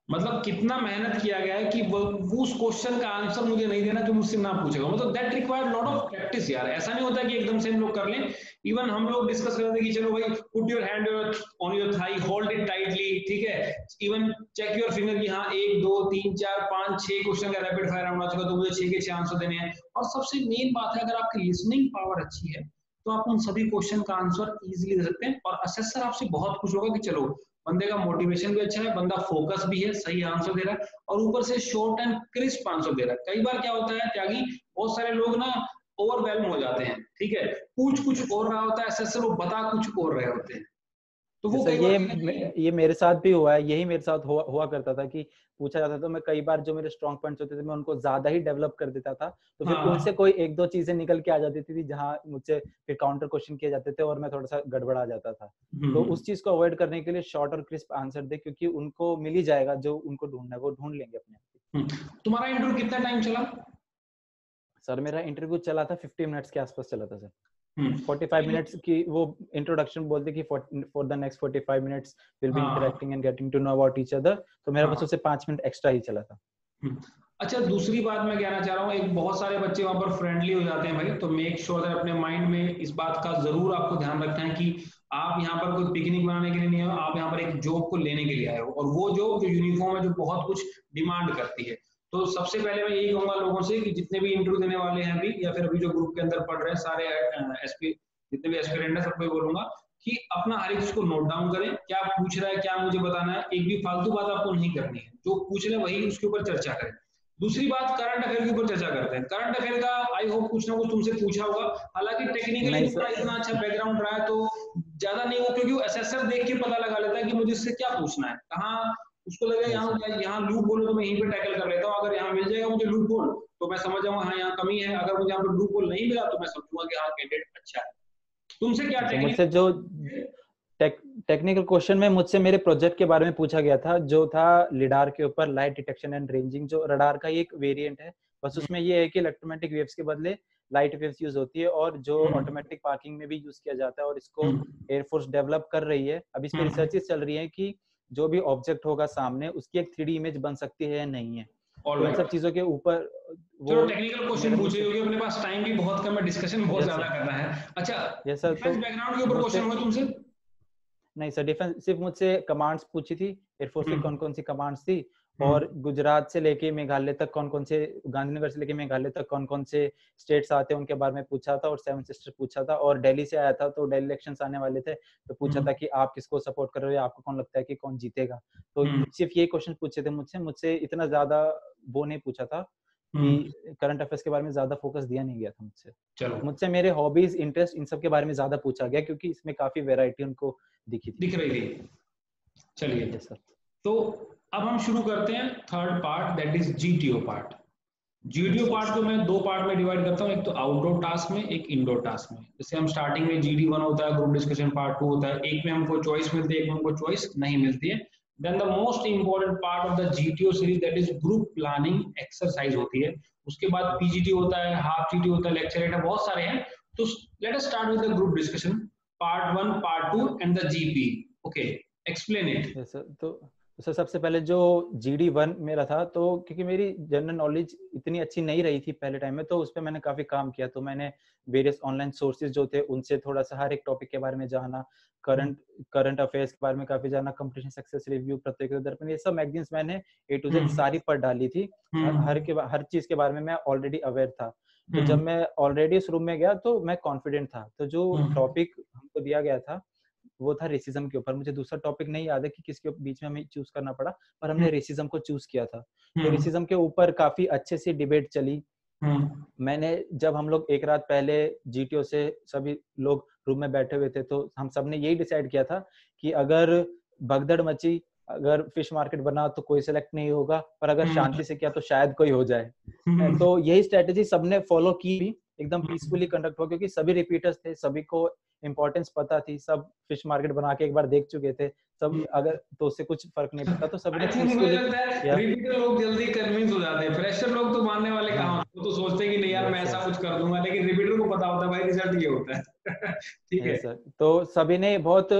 मतलब कितना मेहनत किया गया है कि वो उस क्वेश्चन का आंसर मुझे नहीं देना जो मुझसे ना पूछेगा, मतलब that required lot of practice यार। ऐसा नहीं होता कि एकदम से हम लोग कर लें। इवन हम लोग डिस्कस करते थे कि चलो भाई, put your hand on your thigh, hold it tightly, ठीक है, इवन चेक योर फिंगर कि हाँ 1 2 3 4 5 6 क्वेश्चन का रैपिड फायर राउंड आ चुका, तो मुझे 6 के 6 आंसर देने हैं। और सबसे मेन बात है, अगर आपकी लिसनिंग पावर अच्छी है तो आप उन सभी क्वेश्चन का आंसर इजीली दे सकते हैं, और असेसर आपसे बहुत खुश होगा कि चलो बंदे का मोटिवेशन भी अच्छा है, बंदा फोकस भी है, सही आंसर दे रहा है, और ऊपर से शॉर्ट एंड क्रिस्प आंसर दे रहा है। कई बार क्या होता है त्यागी, बहुत सारे लोग ना ओवरवेलम हो जाते हैं, ठीक है, पूछ कुछ और रहा होता है असेसर, वो बता कुछ और रहे होते हैं, तो वो जैसे कई बार कहीं ना कहीं। ये मेरे साथ भी हुआ है। यही मेरे साथ हुआ करता था कि पूछा जाता था, तो मैं कई बार जो मेरे स्ट्रॉन्ग पॉइंट्स होते थे मैं उनको ज्यादा ही डेवलप कर देता था, तो फिर उनसे हाँ कोई एक दो चीजें निकल के आ जाती थी जहां मुझसे फिर काउंटर क्वेश्चन किए जाते थे और मैं थोड़ा सा गड़बड़ा जाता था। तो हम्म उस चीज को अवॉइड करने के लिए शॉर्ट और क्रिस्प आंसर दे, क्योंकि उनको मिल ही जाएगा जो उनको ढूंढना है, वो ढूंढ लेंगे अपने आप ही। तुम्हारा इंटरव्यू कितना टाइम चला? सर मेरा इंटरव्यू चला था 50 मिनट्स के आसपास चला था सर। तो 45 मिनट्स की वो इंट्रोडक्शन बोलते कि for the next 45 minutes will be हाँ interacting and getting to know about each other. तो मेरा बस हाँ। उससे 5 मिनट एक्स्ट्रा ही चला था। अच्छा, दूसरी बात मैं कहना चाह रहा हूँ, एक बहुत सारे बच्चे वहां पर फ्रेंडली हो जाते हैं भाई, तो मेक श्योर अपने माइंड में इस बात का जरूर आपको ध्यान रखना है कि आप यहाँ पर कोई पिकनिक बनाने के लिए नहीं आए हो, आप यहाँ पर एक जॉब को लेने के लिए आए हो, और वो जॉब जो यूनिफॉर्म है, जो बहुत कुछ डिमांड करती है। तो सबसे पहले मैं यही कहूंगा लोगों से कि जितने भी इंटरव्यू देने वाले हैं अभी, या फिर अभी जो ग्रुप के अंदर पढ़ रहे हैं सारे एसपी, जितने भी एस्पिरेंट है, सबको ये बोलूंगा कि अपना हर एक चीज को नोट डाउन करें, क्या पूछ रहा है, क्या मुझे बताना है, एक भी फालतू बात आपको नहीं करनी है, जो पूछ रहे वही उसके ऊपर चर्चा करें। दूसरी बात, करंट अफेयर के ऊपर चर्चा करते हैं। करंट अफेयर का आई होप कुछ ना कुछ तुमसे पूछा होगा, हालांकि टेक्निकली नहीं तुम्हारा सर। इतना अच्छा बैकग्राउंड रहा है तो ज्यादा नहीं हो, क्योंकि वो असेसर देख के पता लगा लेता है कि मुझे इससे क्या पूछना है, कहाँ उसको लगेगा नहीं सर। यहाँ यहाँ लूप बोलो तो मैं यहीं पे टैकल कर लेता हूँ, अगर यहाँ मिल जाएगा मुझे लूप बोल तो मैं समझ जाऊंगा हाँ यहाँ कमी है, अगर मुझे यहाँ पर लूप बोल नहीं मिला तो मैं समझूंगा कि हाँ कैंडिडेट अच्छा है। तुमसे क्या अच्छा, मुझसे जो टेक्निकल। टेक्निकल क्वेश्चन में मुझसे मेरे प्रोजेक्ट के बारे में पूछा गया था, जो था लिडार के ऊपर, लाइट डिटेक्शन एंड रेंजिंग, जो रडार का एक वेरिएंट है। बस उसमें ये है कि इलेक्ट्रोमैग्नेटिक वेव्स के बदले लाइट वेव्स यूज होती है, और जो ऑटोमेटिक पार्किंग में भी यूज किया जाता है, और इसको एयरफोर्स डेवलप कर रही है। अभी इस पे रिसर्चेस चल रही है कि जो भी ऑब्जेक्ट होगा सामने उसकी एक 3D इमेज बन सकती है या नहीं है। ऑल तो इन सब राइट, चीजों के ऊपर वो चलो टेक्निकल मेरा क्वेश्चन पूछे, मुझसे। क्योंकि अपने पास टाइम भी बहुत कम है, डिस्कशन बहुत यस ज्यादा सर। करना है। अच्छा, यस सर। तो डिफेंस बैकग्राउंड के ऊपर मुझसे, क्वेश्चन हुआ तुमसे? नहीं सर, डिफेंस सिर्फ मुझसे कमांड्स पूछी थी, एयरफोर्स की कौन हम्म कौन सी कमांड्स थी, और हम्म गुजरात से लेके मेघालय तक कौन कौन से, गांधीनगर से लेके मेघालय तक कौन कौन से स्टेट्स आते हैं उनके बारे में पूछा था, और सेवन सिस्टर पूछा था, और दिल्ली से आया था तो दिल्ली इलेक्शंस आने वाले थे तो पूछा था हम्म कि आप किसको सपोर्ट कर रहे हो, या आपको कौन लगता है कि कौन जीतेगा। तो हम्म सिर्फ ये क्वेश्चन पूछे थे मुझसे मुझसे इतना ज्यादा वो नहीं पूछा था। कि करंट अफेयर्स के बारे में ज्यादा फोकस दिया नहीं गया था मुझसे। चलो, मुझसे मेरे हॉबीज, इंटरेस्ट, इन सब के बारे में ज्यादा पूछा गया क्योंकि इसमें काफी वैरायटी उनको दिख रही थी। चलिए, यस सर। तो अब हम शुरू करते हैं third part, that is GTO part. GDO part को मैं दो पार्ट में डिवाइड करता हूँ, एक तो आउटडोर टास्क में, एक इंडोर टास्क में। जैसे हम स्टार्टिंग में GD1 होता है, ग्रुप डिस्कशन पार्ट 2 होता है, एक में हमको चॉइस मिलती है, एक में हमको चॉइस नहीं मिलती है। Then the most important part of the GTO series, that is group planning exercise होती है। उसके बाद PGT होता है, हाफ GT होता है, लेक्चर है, बहुत सारे हैं। तो let us start with the group discussion part 1, part 2 and the GP। Okay, explain it. Yes sir. तो सर सबसे पहले जो GD1 मेरा था, तो क्योंकि मेरी जनरल नॉलेज इतनी अच्छी नहीं रही थी पहले टाइम में, तो उस पर मैंने काफी काम किया। तो मैंने वेरियस ऑनलाइन सोर्सेज जो थे उनसे थोड़ा सा हर एक टॉपिक के बारे में जाना, करंट अफेयर्स के बारे में काफी जाना, कंपटीशन सक्सेस रिव्यू, प्रतियोगिता दर्पण, ये सब मैगजीन्स मैंने A to Z सारी पढ़ डाली थी। हर चीज के बारे में मैं ऑलरेडी अवेयर था। तो जब मैं ऑलरेडी इस रूम में गया तो मैं कॉन्फिडेंट था। तो जो टॉपिक हमको दिया गया था वो था रेसिज्म के ऊपर। मुझे दूसरा टॉपिक नहीं याद है कि किसके बीच में हमें चूज करना पड़ा, पर हमने रेसिज्म को चूज किया था। तो रेसिज्म के ऊपर काफी अच्छे से डिबेट चली। मैंने, जब हम लोग एक रात पहले GTO से सभी लोग रूम में बैठे हुए थे, तो हम सब ने यही डिसाइड किया था कि अगर भगदड़ मची, अगर फिश मार्केट बना तो कोई सेलेक्ट नहीं होगा, पर अगर शांति से किया तो शायद कोई हो जाए। तो यही स्ट्रेटेजी सबने फॉलो की भी, एकदम पीसफुली कंडक्ट हुआ, क्योंकि सभी रिपीटर्स थे, सभी को इंपॉर्टेंस पता थी, सब फिश मार्केट बना के एक बार देख चुके थे सब। अगर तो उससे कुछ फर्क नहीं पड़ता, तो सभी ने पीसफुली किया। रिपीटर लोग जल्दी कन्विंस हो जाते हैं, फ्रेशर लोग तो मानने वाले कहाँ, वो तो सोचते हैं कि नहीं यार मैं ऐसा कुछ कर दूंगा, लेकिन रिपीटर को पता होता है भाई रिजल्ट ये होता है। ठीक है सर। तो सभी ने बहुत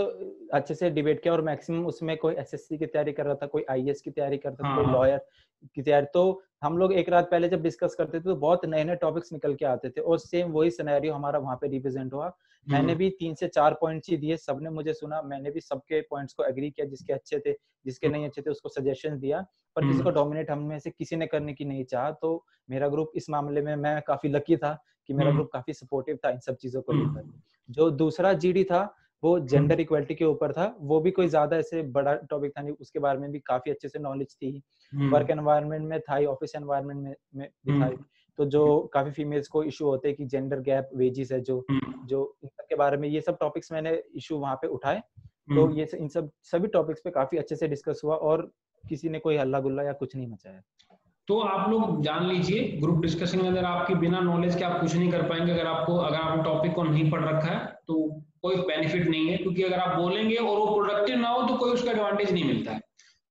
अच्छे से डिबेट किया, और मैक्सिमम उसमें कोई SSC की तैयारी कर रहा था, कोई IAS की तैयारी करता था, कोई लॉयर की तैयारी। तो हम लोग एक रात पहले जब डिस्कस करते थे तो बहुत नए नए टॉपिक्स निकल के आते थे, और सेम वही सिनेरियो हमारा वहाँ पे रिप्रेजेंट हुआ। मैंने भी 3 से 4 पॉइंट्स ही दिए, सबने मुझे सुना, मैंने भी सबके पॉइंट्स को एग्री किया, जिसके अच्छे थे, जिसके नहीं अच्छे थे उसको सजेशन दिया, पर किसी को डोमिनेट हम में से किसी ने करने की नहीं चाहा। तो मेरा ग्रुप इस मामले में, मैं काफी लकी था कि मेरा ग्रुप काफी सपोर्टिव था इन सब चीजों को लेकर। जो दूसरा GD था वो जेंडर इक्वालिटी के ऊपर था। वो भी कोई ज्यादा ऐसे बड़ा टॉपिक था नहीं, उसके बारे में भी काफी अच्छे से नॉलेज थी। वर्क एनवायरनमेंट में था, ऑफिस एनवायरनमेंट में भी था। तो जो काफी फीमेल्स को इशू होते हैं कि जेंडर गैप वेजेस है, जो इन सब के बारे में, ये सब टॉपिक्स मैंने इशू वहां पे उठाए। तो ये इन सब सभी टॉपिक्स पे काफी अच्छे से डिस्कस हुआ, और किसी ने कोई हल्ला गुल्ला या कुछ नहीं मचाया। तो आप लोग जान लीजिए, ग्रुप डिस्कशन में अगर आपकी बिना नॉलेज के आप कुछ नहीं कर पाएंगे। अगर आपने टॉपिक को नहीं पढ़ रखा है तो कोई बेनिफिट नहीं है, क्योंकि अगर आप बोलेंगे और वो प्रोडक्टिव ना हो तो कोई उसका एडवांटेज नहीं मिलता है।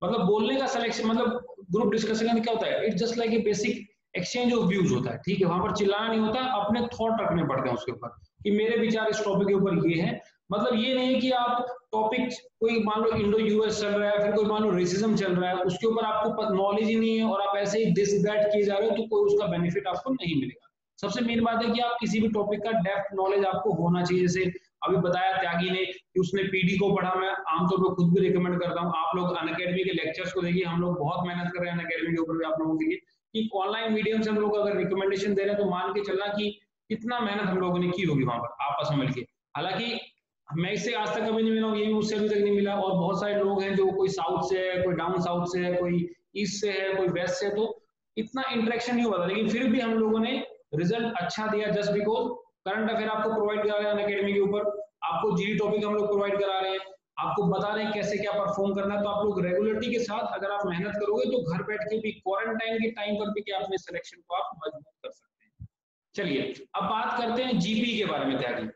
मतलब बोलने का सिलेक्शन, मतलब ग्रुप डिस्कशन में क्या होता है, it's just like a basic exchange of views होता है। ठीक है, वहां पर चिल्लाना नहीं होता, अपने थॉट रखने पड़ते हैं उसके ऊपर कि मेरे विचार इस टॉपिक के ऊपर ये है। मतलब ये नहीं है कि आप टॉपिक, कोई मान लो इंडो यूएस चल रहा है, फिर कोई मान लो रेसिज्म चल रहा है, उसके ऊपर आपको नॉलेज ही नहीं है और आप ऐसे ही दिस दैट किए जा रहे हो, तो कोई उसका बेनिफिट आपको नहीं मिलेगा। सबसे मेन बात है कि आप किसी भी टॉपिक का डेप्थ नॉलेज आपको होना चाहिए। जैसे अभी बताया त्यागी ने कि उसने PD को पढ़ा, मैं आमतौर पर खुद भी रिकमेंड करता हूँ। आप लोग अनअकैडमी के लेक्चर्स को देखिए, हम लोग बहुत मेहनत कर रहे हैं अनअकैडमी के ऊपर भी, आप लोगों के लिए कि ऑनलाइन मीडियम से हम लोग अगर रिकमेंडेशन दे रहे हैं तो मान के चलना कि कितना मेहनत हम लोगों ने की होगी वहां पर आपस में मिलकर। हालांकि मैं इससे आज तक कभी नहीं मिला हूँ, ये भी मुझसे अभी तक नहीं मिला, और बहुत सारे लोग हैं जो कोई साउथ से है, कोई डाउन साउथ से है, कोई ईस्ट से है, कोई वेस्ट से है, तो इतना इंटरेक्शन नहीं हुआ था। लेकिन फिर भी हम लोगों ने रिजल्ट अच्छा दिया, जस्ट बिकॉज करंट अफेयर आपको प्रोवाइड करा रहे हैं अनअकैडमी के ऊपर, आपको GD टॉपिक हम लोग प्रोवाइड करा रहे हैं, आपको बता रहे हैं कैसे क्या परफॉर्म करना है। तो आप लोग रेगुलरिटी के साथ अगर आप मेहनत करोगे तो घर बैठ के भी, क्वारंटाइन के टाइम पर भी क्या अपने सिलेक्शन को आप मजबूत कर सकते हैं। चलिए अब बात करते हैं GP के बारे में। त्यागी,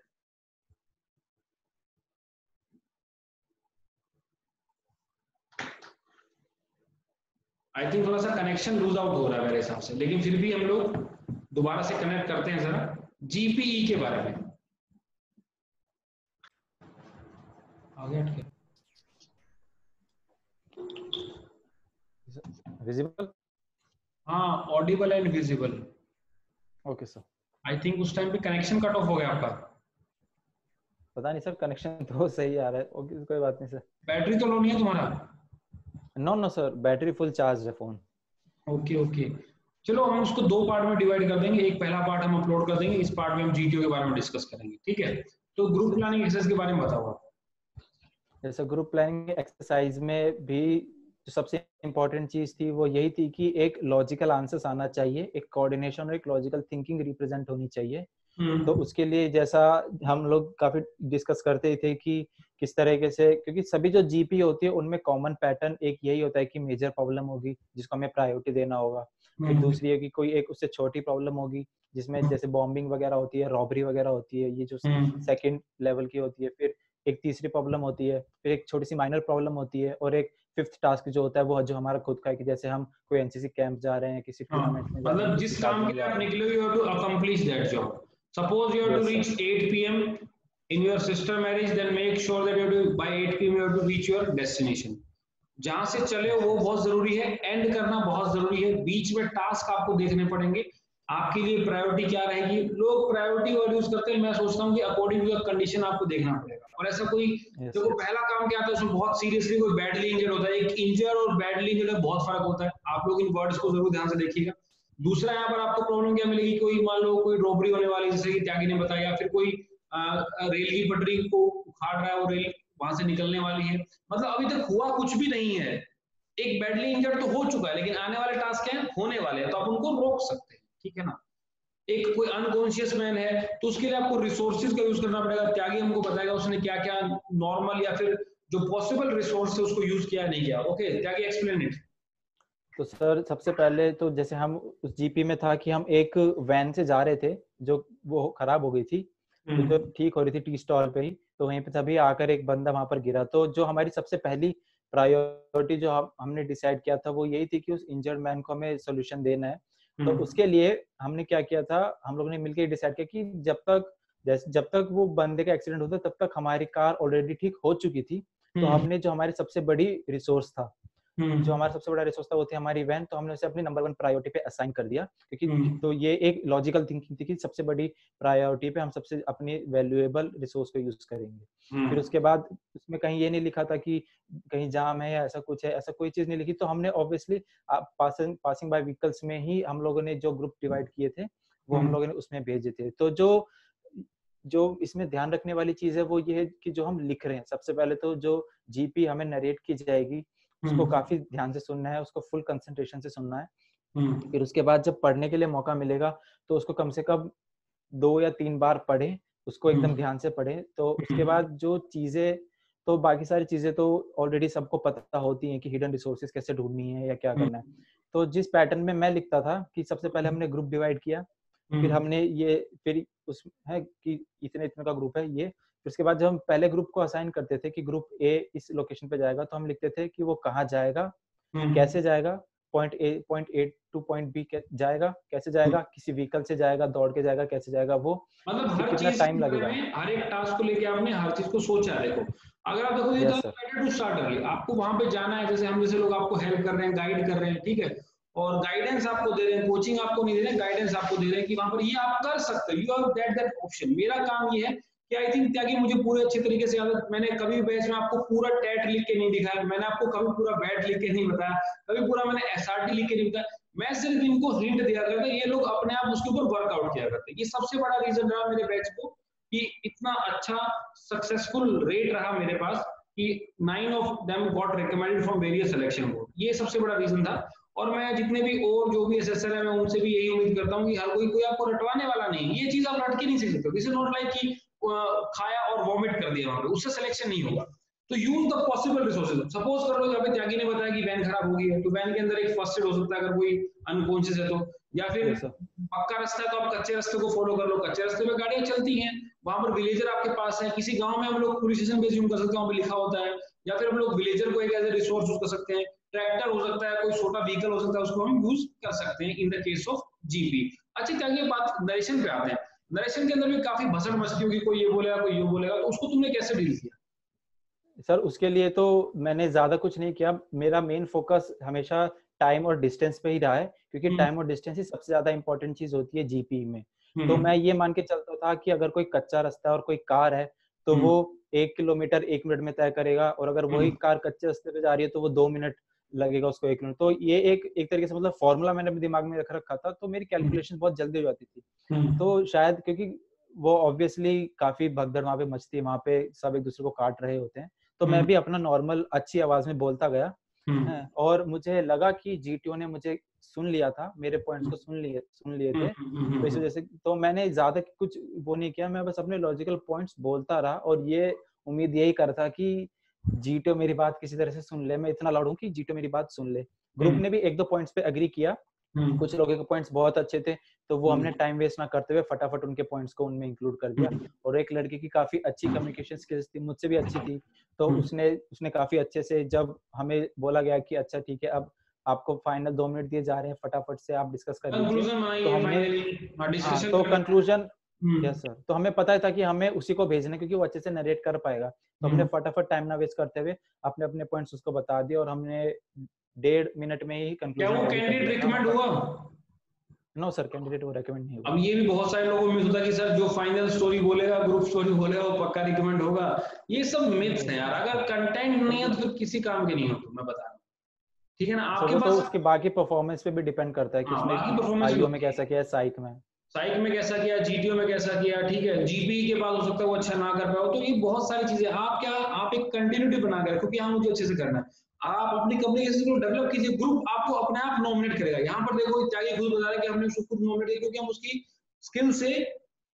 आई थिंक थोड़ा सा कनेक्शन लूज आउट हो रहा है मेरे हिसाब से, लेकिन फिर भी हम लोग दोबारा से कनेक्ट करते हैं जरा GPE के बारे में। आगे हट के विजिबल, हाँ, Audible and visible. Okay sir. I think उस टाइम पे कनेक्शन कट ऑफ हो गया आपका। पता नहीं सर, कनेक्शन तो सही आ रहा है। ओके, कोई बात नहीं सर। बैटरी तो लो नहीं है तुम्हारा? No sir, battery full charge है फोन। ओके ओके, चलो हम उसको दो पार्ट में डिवाइड कर देंगे। एक पहला पार्ट हम अपलोड कर देंगे, इस पार्ट में हम GTO के बारे में डिस्कस करेंगे। ठीक है, तो ग्रुप प्लानिंग एक्सरसाइज के बारे में बताओ आप। जैसे ग्रुप प्लानिंग एक्सरसाइज में भी जो सबसे इम्पोर्टेंट चीज थी वो यही थी कि एक लॉजिकल आंसर्स आना चाहिए, एक कोऑर्डिनेशन और एक लॉजिकल थिंकिंग रिप्रेजेंट होनी चाहिए। तो उसके लिए जैसा हम लोग काफी डिस्कस करते थे कि किस तरीके से, क्योंकि सभी जो जीपी होती है उनमें कॉमन पैटर्न एक यही होता है कि मेजर प्रॉब्लम होगी जिसको हमें प्रायोरिटी देना होगा, फिर दूसरी है कि कोई एक उससे छोटी प्रॉब्लम होगी जिसमें जैसे बॉम्बिंग वगैरह होती है, रॉबरी वगैरह होती है, ये जो सेकंड लेवल की होती है, फिर एक तीसरी प्रॉब्लम होती है, फिर एक छोटी सी माइनर प्रॉब्लम होती है, और एक फिफ्थ टास्क जो होता है वो जो हमारा खुद का है कि जैसे हम कोई एनसीसी कैंप जा रहे हैं, किसी टूर्नामेंट में जा रहे हैं, मतलब किसी जिस काम शादी के में लिए जा आप रहे हैं। निकले हो, you have to accomplish that job. Suppose you have to yes reach sir. 8 PM in your sister marriage, then make sure that you have to by 8 pm you have to reach your destination। जहां से चले हो वो बहुत जरूरी है, and करना बहुत जरूरी है, बीच में टास्क आपको देखने पड़ेंगे, आपके लिए प्रायोरिटी क्या रहेगी। लोग प्रायोरिटी और यूज करते हैं, मैं सोचता हूँ कि अकॉर्डिंग टू द कंडीशन आपको देखना पड़ेगा। और ऐसा कोई यस देखो यस। पहला काम क्या आता है उसमें बहुत सीरियसली कोई बैडली इंजर्ड होता है, एक इंजर्ड और बैडली इंजर्ड में बहुत फर्क होता है, आप लोग इन वर्ड्स को जरूर ध्यान से देखिएगा। दूसरा यहाँ पर आपको प्रॉब्लम क्या मिलेगी, कोई मान लो कोई रॉबरी होने वाली जैसे कि त्यागी ने बताया, फिर कोई रेल की पटरी को उखाड़ रहा है और रेल वहां से निकलने वाली है, मतलब अभी तक हुआ कुछ भी नहीं है, एक बैडली इंजर्ड तो हो चुका है, लेकिन आने वाले टास्क क्या है, होने वाले हैं, तो आप उनको रोक सकते हैं, ठीक है ना। एक कोई अनकॉन्शियस मैन है तो उसके लिए आपको रिसोर्सेज का यूज करना पड़ेगा, त्यागी हमको बताएगा उसने क्या क्या नॉर्मल या फिर जो पॉसिबल रिसोर्स है उसको यूज किया नहीं किया। Okay Tyagi explain it. तो सर सबसे पहले तो जैसे हम उस जीपी में था कि हम एक वैन से जा रहे थे जो वो खराब हो गई थी, तो जो ठीक हो रही थी टी स्टॉल पे ही, तो वहीं पे तभी आकर एक बंदा वहां पर गिरा। तो जो हमारी सबसे पहली प्रायोरिटी जो हमने डिसाइड किया था वो यही थी कि उस इंजर्ड मैन को हमें सोल्यूशन देना है। तो उसके लिए हमने क्या किया था, हम लोगों ने मिलकर डिसाइड किया कि जब तक वो बंदे का एक्सीडेंट होता तब तक हमारी कार ऑलरेडी ठीक हो चुकी थी। तो हमने जो हमारी सबसे बड़ी रिसोर्स था, जो हमारा सबसे बड़ा रिसोर्स था वो थी हमारी वैन, तो हमने उसे अपनी नंबर 1 प्रायोरिटी पे असाइन कर दिया, क्योंकि तो ये एक लॉजिकल थिंकिंग थी कि सबसे बड़ी प्रायोरिटी पे हम सबसे अपनी वैल्यूएबल रिसोर्स को यूज करेंगे। फिर उसके बाद उसमें कहीं ये नहीं लिखा था कि कहीं जाम है या ऐसा कुछ है, ऐसा कोई चीज नहीं लिखी। तो हमने ऑब्वियसली पासिंग बाय व्हीकल्स में ही हम लोगों ने जो ग्रुप डिवाइड किए थे वो हम लोगों ने उसमें भेजे थे। तो जो इसमें ध्यान रखने वाली चीज है वो ये है कि जो हम लिख रहे हैं, सबसे पहले तो जो जीपी हमें नरेट की जाएगी उसको काफी ध्यान से सुनना है, उसको फुल कंसंट्रेशन से सुनना है। फिर उसके बाद जब पढ़ने के लिए मौका मिलेगा तो उसको कम से कम 2 या 3 बार पढ़ें, उसको एकदम ध्यान से पढ़ें। तो उसके बाद जो चीजें, तो बाकी सारी चीजें तो ऑलरेडी सबको पता होती हैं कि हिडन रिसोर्सेज कैसे ढूंढनी है या क्या करना है। तो जिस पैटर्न में मैं लिखता था कि सबसे पहले हमने ग्रुप डिवाइड किया, फिर हमने ये फिर उस है कि इतने इतने का ग्रुप है ये, फिर उसके बाद जब हम पहले ग्रुप को असाइन करते थे कि ग्रुप ए इस लोकेशन पे जाएगा, तो हम लिखते थे कि वो कहाँ जाएगा, कैसे जाएगा, point A to point B जाएगा, कैसे जाएगा, किसी व्हीकल से जाएगा, दौड़ के जाएगा, कैसे जाएगा वो, मतलब फिर हर कितना चीज टाइम के बारे लगेगा। में, हर एक टास्क को लेके आपने हर चीज को सोचा है। देखो अगर आप देखोगे तो yes sir. Better to start early, आपको वहां पे जाना है, जैसे हम जैसे लोग आपको हेल्प कर रहे हैं, गाइड कर रहे हैं, ठीक है, और गाइडेंस आपको दे रहे हैं, कोचिंग आपको नहीं दे रहे हैं, गाइडेंस आपको दे रहे हैं कि वहां पर ये आप कर सकते हो, यू हैव दैट ऑप्शन। मेरा काम ये है कि आई थिंक क्या कि मुझे पूरे अच्छे तरीके से याद है, मैंने कभी बैच में आपको पूरा टेट लिख के नहीं दिखाया, मैंने आपको कभी पूरा बैट लिख के नहीं बताया, कभी पूरा मैंने एसआरटी लिख के नहीं बताया, मैं सिर्फ इनको हिंट दिया करता, ये लोग अपने आप उसके ऊपर वर्कआउट किया करते। ये सबसे बड़ा रीजन रहा मेरे बैच को कि इतना अच्छा सक्सेसफुल रेट रहा मेरे पास कि 9 of them got recommended from various selection board, ये सबसे बड़ा रीजन था। और मैं जितने भी और जो भी एसएसआर है मैं उनसे भी यही उम्मीद करता हूँ कि हर कोई आपको रटवाने वाला नहीं, ये चीज आप रट के नहीं सीख सकते। दिस इज नॉट लाइक कि खाया और वॉमिट कर दिया वहां पे, उससे सिलेक्शन नहीं होगा। तो use the possible resources. Suppose कर लो जहाँ पे त्यागी ने बताया कि वैन खराब हो गई है, तो वैन के अंदर एक फर्स्ट एड हो सकता है अगर कोई अनकॉन्शियस है तो, या फिर यस सर। पक्का रास्ता है तो आप कच्चे रास्ते को फॉलो कर लो, कच्चे रास्ते में गाड़ियां चलती हैं, वहां पर विलेजर आपके पास है, किसी गांव में हम लोग पुलिस स्टेशन पे जूम कर सकते हैं, वहां पे लिखा होता है, या फिर हम लोग विलेजर को एक एज ए रिसोर्स यूज कर सकते हैं, ट्रैक्टर हो सकता है, कोई छोटा व्हीकल हो सकता है, उसको हम यूज कर सकते हैं इन द केस ऑफ जीपी। अच्छा त्यागी बात नरेशन पे आते हैं, नरेशन के अंदर भी काफी भसड़ मस्ती होगी, कोई ये बोलेगा कोई ये बोलेगा, तो उसको तुमने कैसे डील किया? सर उसके लिए तो मैंने ज्यादा कुछ नहीं किया, मेरा मेन फोकस हमेशा टाइम और डिस्टेंस पे ही रहा है, क्योंकि टाइम और डिस्टेंस ही सबसे ज्यादा इंपॉर्टेंट चीज होती है जीपी में। तो मैं ये मान के चलता था कि अगर कोई कच्चा रास्ता है और कोई कार है तो वो 1 किलोमीटर 1 मिनट में तय करेगा, और अगर वही कार कच्चे रास्ते पे जा रही है तो वो 2 मिनट लगेगा उसको 1 मिनट। तो ये एक तरीके से मतलब फॉर्मूला मैंने अपने दिमाग में रख रखा था, तो मेरी कैलकुलेशन बहुत जल्दी हो जाती थी। तो शायद क्योंकि वो ऑब्वियसली काफी भगदड़ वहां पे मचती है, वहां पे सब एक दूसरे को काट रहे होते हैं, तो मैं भी अपना नॉर्मल अच्छी आवाज में बोलता गया। हैं, और मुझे लगा कि जीटीओ ने मुझे सुन लिया था, मेरे पॉइंट्स को सुन लिए थे, तो इस वजह से तो मैंने ज्यादा कुछ वो नहीं किया, मैं बस अपने लॉजिकल पॉइंट्स बोलता रहा और ये उम्मीद यही कर था कि जीटीओ मेरी बात किसी तरह से सुन ले, मैं इतना लाउड हूँ कि जीटीओ मेरी बात सुन ले। ग्रुप ने भी एक दो पॉइंट्स पे एग्री किया, कुछ लोगों के पॉइंट्स बहुत अच्छे थे, तो वो हमने टाइम वेस्ट ना करते हुए फटाफट उनके पॉइंट्स को उनमें इंक्लूड कर दिया। और एक लड़के की काफी अच्छी कम्युनिकेशन स्किल्स थी, मुझसे भी अच्छी थी, तो उसने काफी अच्छे से, जब हमें बोला गया कि अच्छा ठीक है अब आपको फाइनल 2 मिनट दिए जा रहे हैं, फटाफट से आप डिस्कस कर लीजिए, तो हमने तो कंक्लूजन, यस सर, तो हमें पता था कि हमें उसी को भेजना है क्योंकि वो अच्छे से नरेट कर पाएगा, तो हमने फटाफट टाइम ना वेस्ट करते हुए अपने अपने पॉइंट्स उसको बता दिए और हमने 1.5 मिनट में ही कंक्लूजन। क्या वो कैंडिडेट रिकमेंड हुआ? नो सर, कैंडिडेट वो रेकमेंड नहीं हुआ। अब ये भी बहुत सारे लोगों में होता है कि सर जो फाइनल स्टोरी बोलेगा, ग्रुप स्टोरी बोलेगा, वो पक्का रिकमेंड होगा। ये सब मिथ्स हैं यार, अगर कंटेंट नहीं है तो फिर किसी काम के नहीं हो, मैं बता रहा हूँ, ठीक है ना। आपके वो पास तो उसके बाकी परफॉर्मेंस पे भी डिपेंड करता है कि उसने आईओ में कैसा किया, साइक में कैसा किया, जीटीओ में कैसा किया, ठीक है। जीपी के पास हो सकता है वो अच्छा ना कर पाओ, तो ये बहुत सारी चीजें। आप एक कंटिन्यूटी बना के रखो कि हाँ मुझे अच्छे से करना है। आप अपनी कम्युनिकेशन को डेवलप कीजिए, ग्रुप आपको अपने आप नॉमिनेट करेगा। यहाँ पर देखो त्यागी खुद बता रहे हैं कि हमने उसको खुद नॉमिनेट किया क्योंकि हम उसकी स्किल से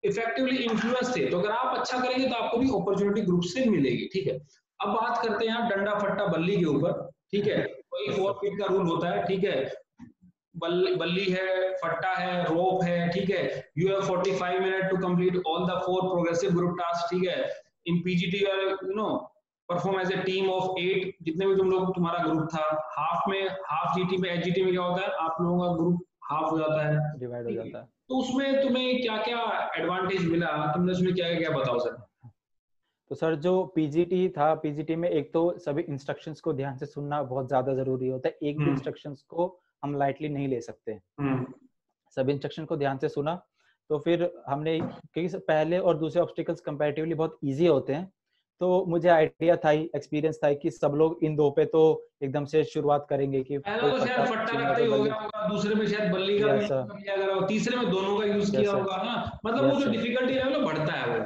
इफेक्टिवली इन्फ्लुएंस थे। तो अगर आप अच्छा करेंगे तो आपको भी अपॉर्चुनिटी ग्रुप से मिलेगी, ठीक है। अब बात करते हैं यहाँ डंडा फट्टा बल्ली के ऊपर, ठीक है। कोई 4 फीट का रूल होता है, ठीक है। बल्ली है, फट्टा है, रोप है, ठीक है। You have 45 minute to complete all the 4 progressive group task, ठीक है। In PGT perform as a team of 8, जितने भी तुम लोग तुम्हारा ग्रुप था। हाफ जीटी में, एचजीटी में क्या होता है, आप लोगों का ग्रुप हाफ हो जाता है, डिवाइड हो जाता है। तो उसमें तुम्हें क्या क्या एडवांटेज मिला, तुमने उसमें क्या क्या बताओ सर। तो सर जो पीजीटी था, पीजीटी में एक तो सभी इंस्ट्रक्शंस को ध्यान से सुनना बहुत ज्यादा जरूरी होता है, एक भी इंस्ट्रक्शंस को हम लाइटली नहीं ले सकते। सभी इंस्ट्रक्शन को ध्यान से सुना, तो फिर हमने, क्योंकि पहले और दूसरे ऑब्स्टिकल्स कंपैरेटिवली बहुत इजी होते हैं, तो मुझे आइडिया था, एक्सपीरियंस था कि सब लोग इन 2 पे तो एकदम से शुरुआत करेंगे कि कोई फट्टा रखता ही हो गया होगा, दूसरे में शायद बल्ली का भी किया गया होगा, तीसरे में दोनों का यूज किया होगा ना, मतलब वो जो डिफिकल्टी लेवल बढ़ता है वो।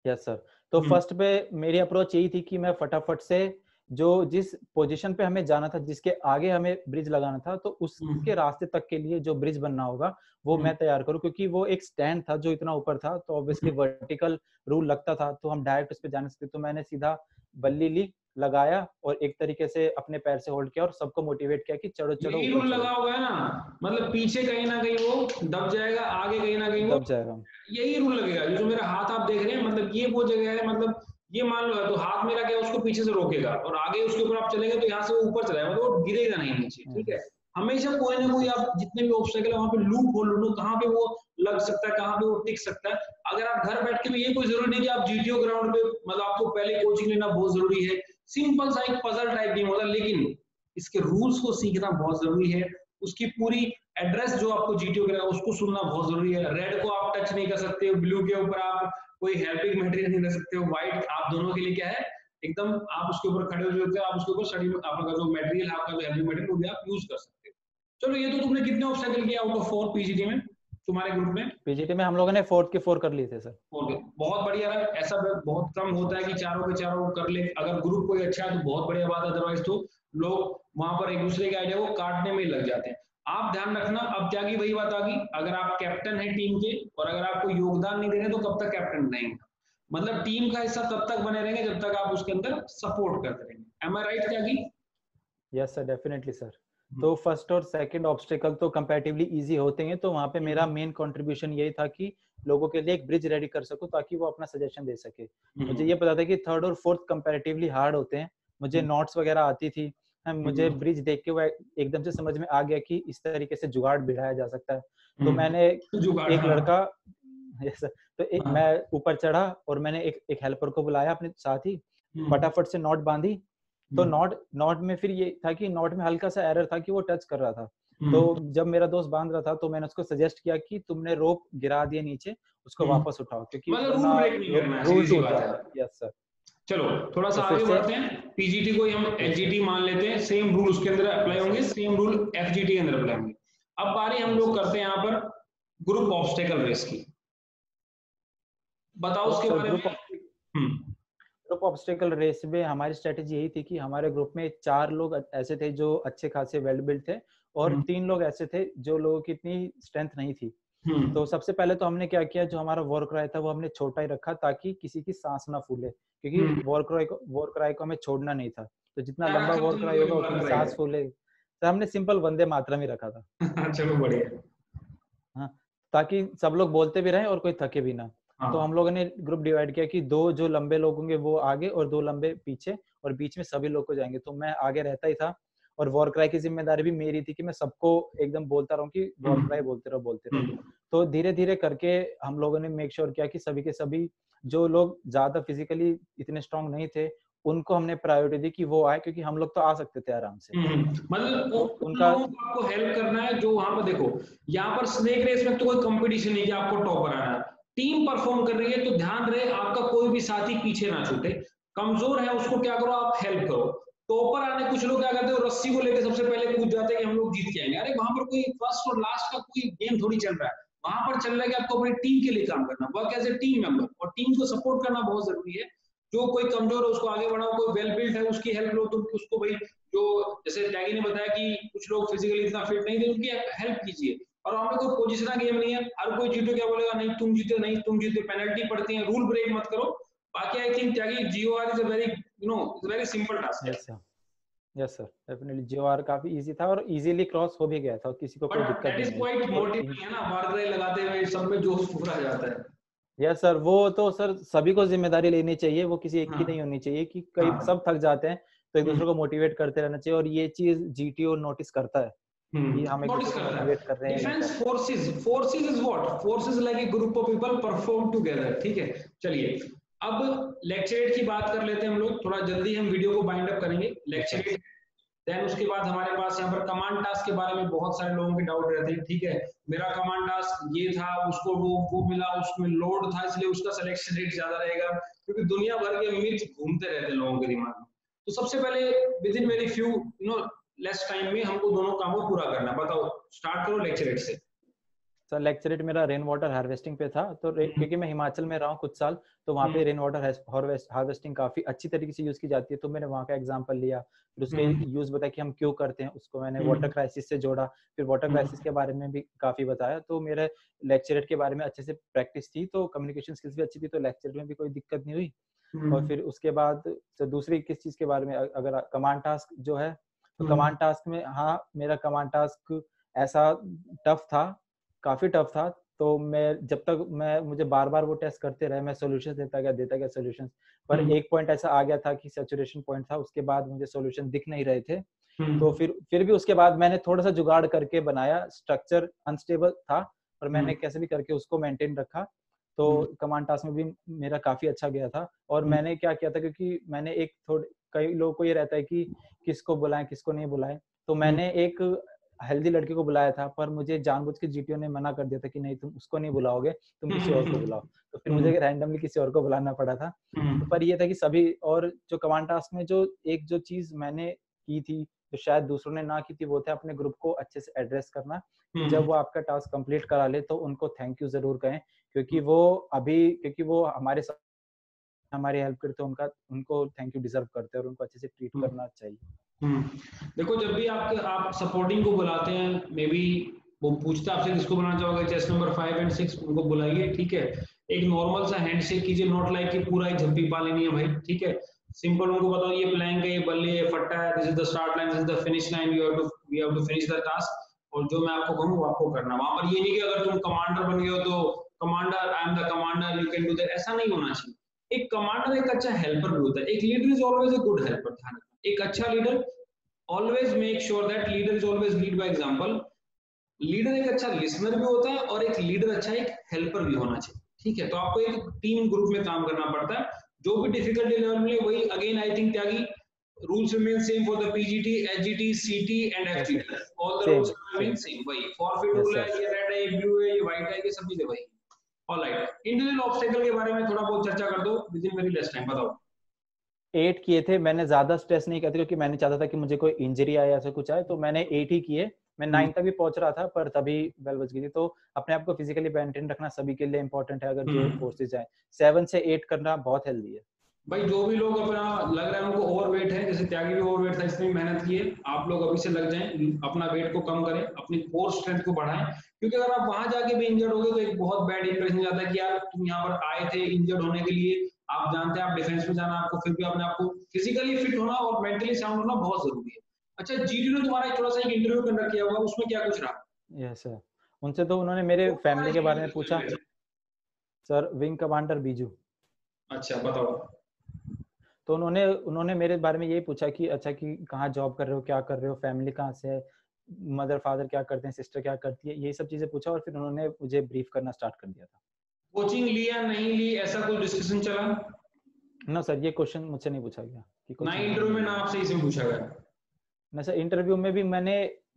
यस सर, तो फर्स्ट पे मेरी अप्रोच यही थी कि मैं फटाफट से जो जिस पोजीशन पे हमें जाना था, जिसके आगे हमें ब्रिज लगाना था, तो उसके रास्ते तक के लिए जो ब्रिज बनना होगा वो मैं तैयार करूं, क्योंकि वो एक स्टैंड था जो इतना ऊपर था, तो ऑब्वियसली वर्टिकल रूल लगता था, तो हम डायरेक्ट उस पे जा नहीं सकते। तो मैंने सीधा बल्ली ली, लगाया और एक तरीके से अपने पैर से होल्ड किया और सबको मोटिवेट किया कि चढ़ो चढ़ो। यही रूल लगा हुआ है ना, मतलब पीछे कहीं ना कहीं वो दब जाएगा, आगे कहीं ना कहीं वो दब जाएगा, यही रूल लगेगा। जो मेरा हाथ आप देख रहे हैं, मतलब ये वो जगह है, मतलब ये मान लो है तो हाथ मेरा क्या उसको पीछे से रोकेगा और आगे उसके ऊपर आप चलेंगे तो यहाँ से वो ऊपर चलाएगा, मतलब वो गिरेगा नहीं नीचे, ठीक है। हमेशा कोई ना कोई, आप जितने भी ऑब्स्टेकल है वहां पे लूप होल ढूंढो, कहाँ पे वो लग सकता है, कहाँ पे वो टिक सकता है। अगर आप घर बैठ के भी, ये कोई जरूरी नहीं कि आप जीटीओ ग्राउंड पे, मतलब आपको पहले कोचिंग लेना बहुत जरूरी है, सिंपल सा एक पजल टाइप गेम होता है, लेकिन इसके रूल्स को सीखना बहुत जरूरी है। उसकी पूरी एड्रेस जो आपको जीटीओ का उसको सुनना बहुत जरूरी है। रेड को आप टच नहीं कर सकते, ब्लू के ऊपर आप कोई हेल्पिंग मटेरियल नहीं रख सकते हो, व्हाइट आप दोनों के लिए क्या है, एकदम आप उसके ऊपर खड़े हो जाते हो, आप उसके ऊपर स्टडी आपका जो मटेरियल आपका जो हेल्पिंग मटेरियल वो भी आप यूज कर सकते हो। चलो, ये तो तुमने कितने ऑब्स्टेकल किया आउट ऑफ 4 पीजीटी में, तुम्हारे ग्रुप में? पीजीटी में हम लोगों ने 4 के 4 कर लिए थे सर। बहुत बढ़िया रहा। ऐसा बहुत कम होता है कि चारों के चारों कर ले, अगर ग्रुप कोई अच्छा है तो बहुत बढ़िया बात है, अदरवाइज तो लोग वहां पर एक दूसरे के आइडिया को काटने में ही लग जाते हैं। आप ध्यान रखना, अब क्या की वही बात आ गई, अगर आप कैप्टन है टीम के और अगर आपको योगदान नहीं दे रहे तो कब तक कैप्टन रहेंगे, मतलब टीम का हिस्सा तब तक बने रहेंगे जब तक आप उसके अंदर सपोर्ट करते रहेंगे। Am I right Tyagi? Yes sir, definitely sir. तो फर्स्ट और सेकंड ऑब्स्टेकल तो कंपैरेटिवली इजी होते हैं, तो वहां पे मेरा मेन कंट्रीब्यूशन यही था कि लोगों के लिए एक ब्रिज रेडी कर सकूं ताकि वो अपना सजेशन दे सके। मुझे ये पता था कि थर्ड और फोर्थ कंपैरेटिवली हार्ड होते हैं, मुझे नोट्स वगैरह आती थी, मुझे ब्रिज देख के वो एकदम से समझ में आ गया कि इस तरीके से जुगाड़ बिठाया जा सकता है। तो मैंने एक लड़का, तो मैं ऊपर चढ़ा और मैंने एक हेल्पर को बुलाया अपने साथ ही, फटाफट से नॉट बांधी। तो नॉट में फिर ये था कि नॉट में हल्का सा एरर था कि वो टच कर रहा था। तो जब मेरा दोस्त बांध रहा था तो मैंने उसको सजेस्ट किया कि तुमने रोप गिरा दिया नीचे, उसको वापस उठाओ, क्योंकि रूल टूट जाता। Yes sir. चलो थोड़ा सा आगे बढ़ते हैं। पीजीटी को हम एचजीटी मान लेते हैं, सेम रूल उसके अंदर अप्लाई होंगे, सेम रूल एफजीटी के अंदर अप्लाई होंगे। अब बारी हम लोग करते हैं यहाँ पर ग्रुप ऑब्स्टेकल रेस की, बताओ उसके बारे में। ग्रुप ऑब्स्टिकल रेस में हमारी स्ट्रेटेजी यही थी कि हमारे ग्रुप में 4 लोग ऐसे थे जो अच्छे खासे वेल बिल्ड थे और 3 लोग ऐसे थे जो लोगों की इतनी स्ट्रेंथ नहीं थी। तो सबसे पहले तो हमने क्या किया, जो हमारा वॉर क्राई था वो हमने छोटा ही रखा ताकि किसी की सांस ना फूले, क्योंकि वॉर क्राई को हमें छोड़ना नहीं था। तो जितना क्या लंबा रखा वॉर तुम क्राई लोग होगा वॉर उतनी क्राई सांस फूले, तो हमने सिंपल वंदे मातरम ही रखा था। में? चलो बढ़िया। हाँ, ताकि सब लोग बोलते भी रहें और कोई थके भी ना। तो हम हाँ। लोगों ने ग्रुप डिवाइड किया कि 2 जो लंबे लोग होंगे वो आगे और 2 लंबे पीछे, और बीच में सभी लोग को जाएंगे। तो मैं आगे रहता ही था और वॉर क्राई की जिम्मेदारी भी मेरी थी कि मैं सबको एकदम बोलता रहूं कि वॉर क्राई बोलते रहो बोलते रहो। तो धीरे धीरे करके हम लोगों ने मेक श्योर किया कि सभी के सभी जो लोग ज्यादा फिजिकली इतने स्ट्रांग नहीं थे उनको हमने प्रायोरिटी दी कि वो आए, क्योंकि हम लोग तो आ सकते थे आराम से। मतलब तो उन उनका लोगों को आपको हेल्प करना है जो वहां पर, देखो यहाँ पर स्नेक रेस में तो कोई कंपटीशन नहीं कि आपको टॉपर आना है, टीम परफॉर्म कर रही है, तो ध्यान रहे आपका कोई भी साथी पीछे ना छूटे। कमजोर है उसको क्या करो, आप हेल्प करो। टॉपर आने कुछ लोग क्या करते हैं, रस्सी को लेकर सबसे पहले कूद जाते हैं कि हम लोग जीत के आएंगे। अरे वहां पर कोई फर्स्ट और लास्ट का कोई गेम थोड़ी चल रहा है, वहां पर चल रहा है कि आपको अपनी टीम के लिए काम करना, work as a team member, और टीम को सपोर्ट करना बहुत जरूरी है। जो कोई कमजोर है उसको आगे बढ़ाओ, कोई वेल बिल्ड है उसकी हेल्प लो, तुम उसको भाई, जो जैसे टैगी ने बताया कि कुछ लोग फिजिकली इतना फिट नहीं थे, उनकी हेल्प कीजिए। और हमें कोई पोजिशनल गेम नहीं है, हर कोई जीतो क्या बोलेगा, नहीं तुम जीते, नहीं तुम जीते, पेनल्टी पड़ती है, रूल ब्रेक मत करो। बाकी I think Tyagi GOR is a very very simple task है। Yes sir, yes sir, definitely GOR काफी इजी था और इजीली क्रॉस हो भी गया था और किसी को कोई बट दिक्कत दैट भी इज नहीं। क्वाइट और मोटिवेटिंग है ना, वार लगाते हुए सब में जोश पूरा आ जाता है। यस सर, वो तो सर सभी को जिम्मेदारी लेनी चाहिए, वो किसी एक की नहीं हाँ होनी चाहिए कि कई हाँ। सब थक जाते हैं, तो एक दूसरे को मोटिवेट करते रहना चाहिए। और ये चीज जीटीओ नोटिस करता है कि हम एक नोटिस दूसरे को करता है। मोटिवेट कर रहे हैं या नहीं कर डिफेंस रहे हैं। Forces is what, forces like a group of people perform together, ठीक है। चलिए अब लेक्चर 8 की बात कर लेते हैं हम लोग, थोड़ा जल्दी हम वीडियो को बाइंड अप करेंगे। Yes lecture sir. 8, देन उसके बाद हमारे पास यहाँ पर कमांड टास्क के बारे में बहुत सारे लोगों के डाउट रहते हैं, ठीक है। मेरा कमांड टास्क ये था, उसको वो मिला, उसमें लोड था, इसलिए उसका सिलेक्शन रेट ज्यादा रहेगा, क्योंकि दुनिया भर के मिथ घूमते रहते हैं लोगों के दिमाग में। तो सबसे पहले with in very few less time में हमको दोनों काम को पूरा करना। बताओ, स्टार्ट करो लेक्चर 8 से। सर लेक्चर 8 मेरा रेन वाटर हार्वेस्टिंग पे था। तो क्योंकि मैं हिमाचल में रहा हूँ कुछ साल, तो वहाँ पे रेन वाटर हार्वेस्टिंग काफी अच्छी तरीके से यूज की जाती है। तो मैंने वहाँ का एग्जांपल लिया, फिर उसके यूज बताया कि हम क्यों करते हैं, उसको मैंने वाटर क्राइसिस से जोड़ा, फिर वाटर क्राइसिस के बारे में भी काफी बताया। तो मेरे लेक्चर 8 के बारे में अच्छे से प्रैक्टिस थी, तो कम्युनिकेशन स्किल्स भी अच्छी थी, तो लेक्चर में भी कोई दिक्कत नहीं हुई। और फिर उसके बाद तो दूसरी किस चीज के बारे में, अगर कमांड टास्क जो है, तो कमांड टास्क में हाँ, मेरा कमांड टास्क ऐसा टफ था, काफी टफ था। तो मैं जब तक मैं मुझे बार बार वो टेस्ट करते रहे, मैं सॉल्यूशंस देता गया सॉल्यूशंस, पर एक पॉइंट ऐसा आ गया था कि सैचुरेशन पॉइंट था, उसके बाद मुझे सॉल्यूशन दिख नहीं रहे थे। तो फिर भी उसके बाद मैंने थोड़ा सा जुगाड़ करके बनाया। स्ट्रक्चर अनस्टेबल था पर मैंने कैसे भी करके उसको मेंटेन रखा। तो कमांड टास्क में भी मेरा काफी अच्छा गया था। और मैंने क्या किया था, क्योंकि मैंने एक थोड़े, कई लोगों को ये रहता है कि किसको बुलाएं किसको नहीं बुलाएं, तो मैंने एक हेल्दी लड़के को बुलाया था, पर मुझे जानबूझ के जीटीओ ने मना कर दिया था कि नहीं तुम उसको नहीं बुलाओगे, तुम किसी और को बुलाओ। तो फिर मुझे रैंडमली किसी और को बुलाना पड़ा था। तो पर ये था कि सभी, और जो कमांड टास्क में जो चीज मैंने की थी जो शायद दूसरों ने ना की थी, वो था अपने ग्रुप को अच्छे से एड्रेस करना, कि जब वो आपका टास्क कंप्लीट करा ले तो उनको थैंक यू जरूर कहें, क्योंकि वो हमारे साथ हमारी हेल्प करते, उनको थैंक यू डिजर्व करते हैं और उनको अच्छे से ट्रीट करना चाहिए। देखो, जब भी आप सपोर्टिंग को बुलाते हैं, मे बी वो पूछता है आपसे किसको बुलाना चाहोगे, चेस्ट नंबर 5 एंड 6 उनको बुलाइए, ठीक है। एक नॉर्मल सा हैंडशेक कीजिए, नॉट लाइक कि पूरा ही झप्पी पा लेनी है भाई, ठीक है। सिंपल उनको बताओ ये प्लैंक है, ये बल्ले है, फट्टा है, this is the start line, this is the finish line, we have to finish the task, और जो मैं आपको कहूँ वो आपको करना। वहां पर ये नहीं कि अगर तुम कमांडर बन गए हो तो commander, I am the commander, you can do that, ऐसा नहीं होना चाहिए। एक कमांडर एक अच्छा हेल्पर भी होता है, एक leader is always a good helper. ध्यान रखना, एक अच्छा leader always make sure that leader is always lead by example। Leader एक अच्छा लिसनर भी होता है और एक लीडर अच्छा एक हेल्पर भी होना चाहिए, ठीक है। तो आपको एक टीम ग्रुप में काम करना पड़ता है, जो भी डिफिकल्टी लेवल में, वही again I think Tyagi rules remain same for the PGT, HGT, CT and FT, all the rules remain same. वही फॉरफिट रूल है, ये रेड है, ये ब्लू है, ये व्हाइट है, ये सब चीजें वही। ऑलराइट, इंडिविजुअल ऑब्स्टेकल के बारे में थोड़ा बहुत चर्चा कर दो with in very less time. बताओ। 8 किए थे मैंने, ज्यादा स्ट्रेस नहीं करते क्योंकि मैंने चाहता था कि मुझे कोई इंजरी आए ऐसा कुछ आए, तो मैंने 8 ही किए। मैं 9 तक भी पहुंच रहा था पर तभी बेल बज गई थी। तो अपने आप को फिजिकली मेंटेन रखना सभी के लिए इंपॉर्टेंट है, अगर जो फोर्सेज जाए 7 से 8 करना बहुत हेल्दी है। भाई जो भी लोग अपना लग रहा है उनको ओवरवेट है, जैसे त्यागी भी ओवरवेट था, इसने भी मेहनत की है, आप लोग अभी से लग जाएं, अपना वेट को कम करें, अपनी कोर स्ट्रेंथ को बढ़ाएं, क्योंकि अगर आप वहां जाके भी इंजर्ड हो गए तो एक बहुत बैड इंप्रेशन जाता है कि यार तुम यहाँ पर आए थे इंजर्ड होने के लिए, आप जानते हैं आप डिफेंस में जाना, आपको फिर भी अपने आपको फिजिकली फिट होना और मेंटली साउंड होना बहुत जरूरी है। अच्छा, जीडी ने तुम्हारा थोड़ा सा एक इंटरव्यू कंडक्ट किया होगा, उसमें क्या कुछ रहा? यस सर, उनसे तो उन्होंने मेरे फैमिली के बारे में पूछा। Sir wing commander Biju. अच्छा बताओ। तो उन्होंने उन्होंने मेरे बारे में यही पूछा कि अच्छा कि कहाँ जॉब कर रहे हो, क्या कर रहे हो, फैमिली कहाँ से है, मदर फादर क्या करते हैं, सिस्टर क्या करती है, यही सब चीजें पूछा और फिर उन्होंने मुझे ब्रीफ करना स्टार्ट कर दिया था। कोचिंग लिया नहीं ली ऐसा कोई डिस्कशन चला? ना सर, ये क्वेश्चन मुझसे नहीं पूछा गया कि ना इंटरव्यू में ना आपसे इसमें पूछा गया? ना सर, इंटरव्यू में भी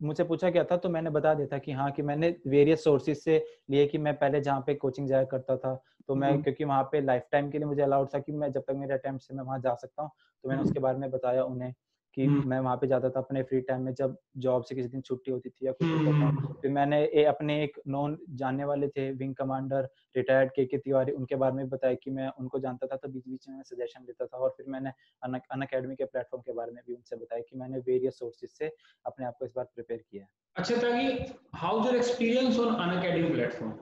मुझसे पूछा गया था तो मैंने बता दिया था कि हाँ कि मैंने वेरियस सोर्सेज से लिए, कि मैं पहले जहाँ पे कोचिंग जाया करता था तो मैं, क्योंकि वहाँ पे लाइफ टाइम के लिए मुझे अलाउड था कि मैं जब तक मेरे अटेम्प्ट से मैं वहाँ जा सकता हूँ, तो मैंने उसके बारे में बताया उन्हें कि मैं वहाँ पे जाता था अपने फ्री टाइम में, जब जॉब से किसी दिन छुट्टी होती थी या कुछ होता था। फिर मैंने अपने एक नॉन जानने वाले थे विंग कमांडर रिटायर्ड के तिवारी, उनके बारे में बताया कि मैं उनको जानता था, तो बीच बीच में सजेशन लेता था। और फिर मैंने अनअकैडमी के प्लेटफॉर्म के बारे में भी उनसे बताया कि मैंने वेरियस सोर्सेज से अपने आप को इस बार प्रिपेयर किया है। अच्छा ताकि how is your experience on Unacademy platform?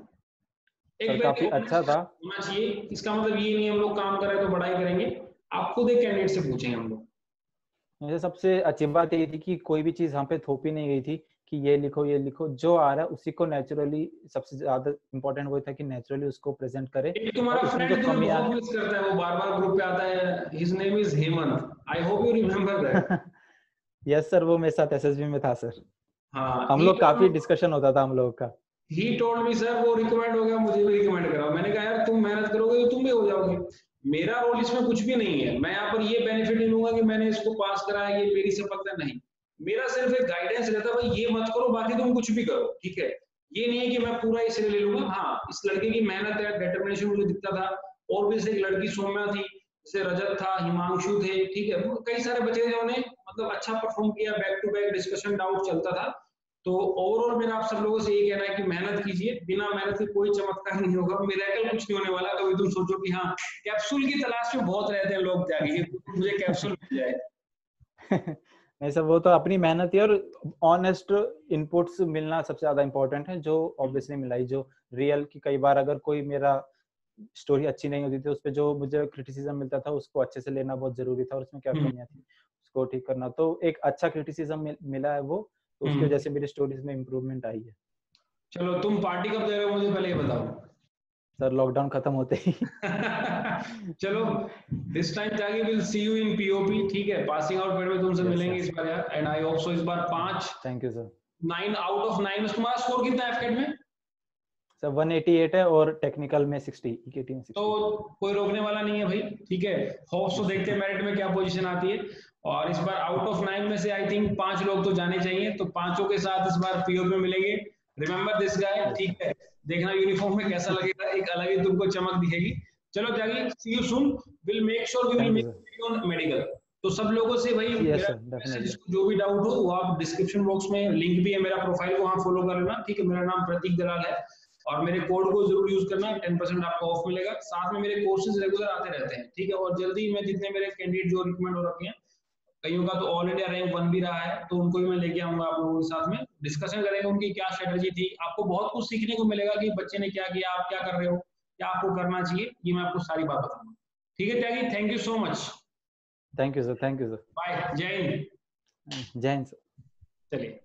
एक काफी अच्छा था। होना चाहिए, इसका मतलब ये नहीं हम लोग काम कर रहे हैं तो बढ़ाई करेंगे, आप खुद एक कैंडिडेट से पूछेंगे हम लोग। मुझे सबसे अच्छी बात ये थी कि कोई भी चीज यहाँ पे थोपी नहीं गई थी कि ये लिखो, जो आ रहा है उसी को नेचुरली, सबसे ज्यादा इंपॉर्टेंट वो था कि नेचुरली उसको प्रेजेंट करे। एक और तुम्हारा उसमें जो फ्रेंड तुम्हें कमियां बहुत मिस करता है, वो बार बार ग्रुप पे आता है, his name is Hemant, I hope you remember that. हैं। यस सर, वो मेरे साथ एसएसबी में था सर। हाँ, हम लोग काफी डिस्कशन होता था हम लोगों का। ही टोल्ड मी सर वो रिकमेंड हो गया, मुझे भी रिकमेंड कराओ। मैंने कहा यार तुम मेहनत करोगे तो तुम भी हो जाओगे, मेरा रोल इसमें कुछ भी नहीं है, मैं यहाँ पर ये बेनिफिट नहीं लूंगा कि मैंने इसको पास कराया, ये मेरी सफलता नहीं, मेरा सिर्फ एक गाइडेंस रहता है भाई ये मत करो, बाकी तुम कुछ भी करो, ठीक है। ये नहीं है कि मैं पूरा इसे ले लूंगा। हाँ, इस लड़के की मेहनत है, डिटर्मिनेशन मुझे दिखता था। और भी जैसे एक लड़की सौम्या थी, जैसे रजत था, हिमांशु थे, ठीक है, कई सारे बच्चे थे जिन्होंने मतलब अच्छा परफॉर्म किया, back to back discussion doubt चलता था। तो ओवरऑल मेरा आप सब लोगों से यही कहना है कि मेहनत कीजिए, बिना मेहनत के कोई चमत्कार नहीं होगा, मिरेकल कुछ नहीं होने वाला। कभी तुम सोचो कि हाँ कैप्सूल की तलाश में बहुत रहते हैं लोग त्यागी, मुझे कैप्सूल मिल जाए। नहीं सर, वो तो अपनी मेहनत है और ऑनेस्ट इनपुट्स मिलना सबसे ज्यादा इम्पोर्टेंट है, जो ऑब्वियसली मिलाई, जो रियल की। कई बार अगर कोई मेरा स्टोरी अच्छी नहीं होती थी, उस पे जो मुझे क्रिटिसिज्म मिलता था उसको अच्छे से लेना बहुत जरूरी था, और उसमें क्या कमियां थी उसको ठीक करना। तो एक अच्छा क्रिटिसिज्म मिला है वो, तो उसकी वजह से मेरी स्टोरीज में इम्प्रूवमेंट आई है। चलो तुम पार्टी कब दे रहे हो मुझे पहले ये बताओ। सर लॉकडाउन खत्म होते ही। चलो this time Tyagi will see you in POP, ठीक है, पासिंग आउट में तुमसे मिलेंगे इस बार यार, एंड आई होप सो इस बार 5 thank you sir. 9 out of 9 में तुम्हारा स्कोर कितना है एफकेट में? सर 188 है और टेक्निकल में 60, ईकेटी में 60। तो कोई रोकने वाला नहीं है भाई, ठीक है। होप्स तो देखते हैं मेरिट में क्या पोजीशन आती है। और इस बार आउट ऑफ 9 में से आई थिंक 5 लोग तो जाने चाहिए, तो पांचों के साथ इस बार पीओ में मिलेंगे। रिमेंबर दिस गाय, ठीक है, देखना यूनिफॉर्म में कैसा लगेगा, एक अलग ही तुमको चमक दिखेगी। चलो Tyagi, see you soon, will make sure we will make on medical. तो सब लोगों से भाई मेरा मैसेज, जो भी डाउट हो वो आप डिस्क्रिप्शन बॉक्स में लिंक भी है मेरा प्रोफाइल को, वहां फॉलो कर लेना, ठीक है। मेरा नाम प्रतीक दलाल है और मेरे कोड को जरूर यूज करना, 10% आपको ऑफ मिलेगा। साथ में मेरे कोर्सेज रेगुलर आते रहते हैं, ठीक है। और जल्दी मैं जितने मेरे कैंडिडेट जो रिकमेंड हो रखे हैं, कईयों का तो ऑल इंडिया रैंक 1 भी रहा है, तो उनको भी मैं लेके आऊंगा, आप लोगों के साथ में डिस्कशन करेंगे उनकी क्या स्ट्रेटेजी थी। आपको बहुत कुछ सीखने को मिलेगा कि बच्चे ने क्या किया, आप क्या कर रहे हो, क्या आपको करना चाहिए, ये मैं आपको सारी बात बताऊंगा। ठीक है Tyagi, thank you so much. Thank you sir, thank you sir. Bye, जय हिंद। जय हिंद सर। चलिए।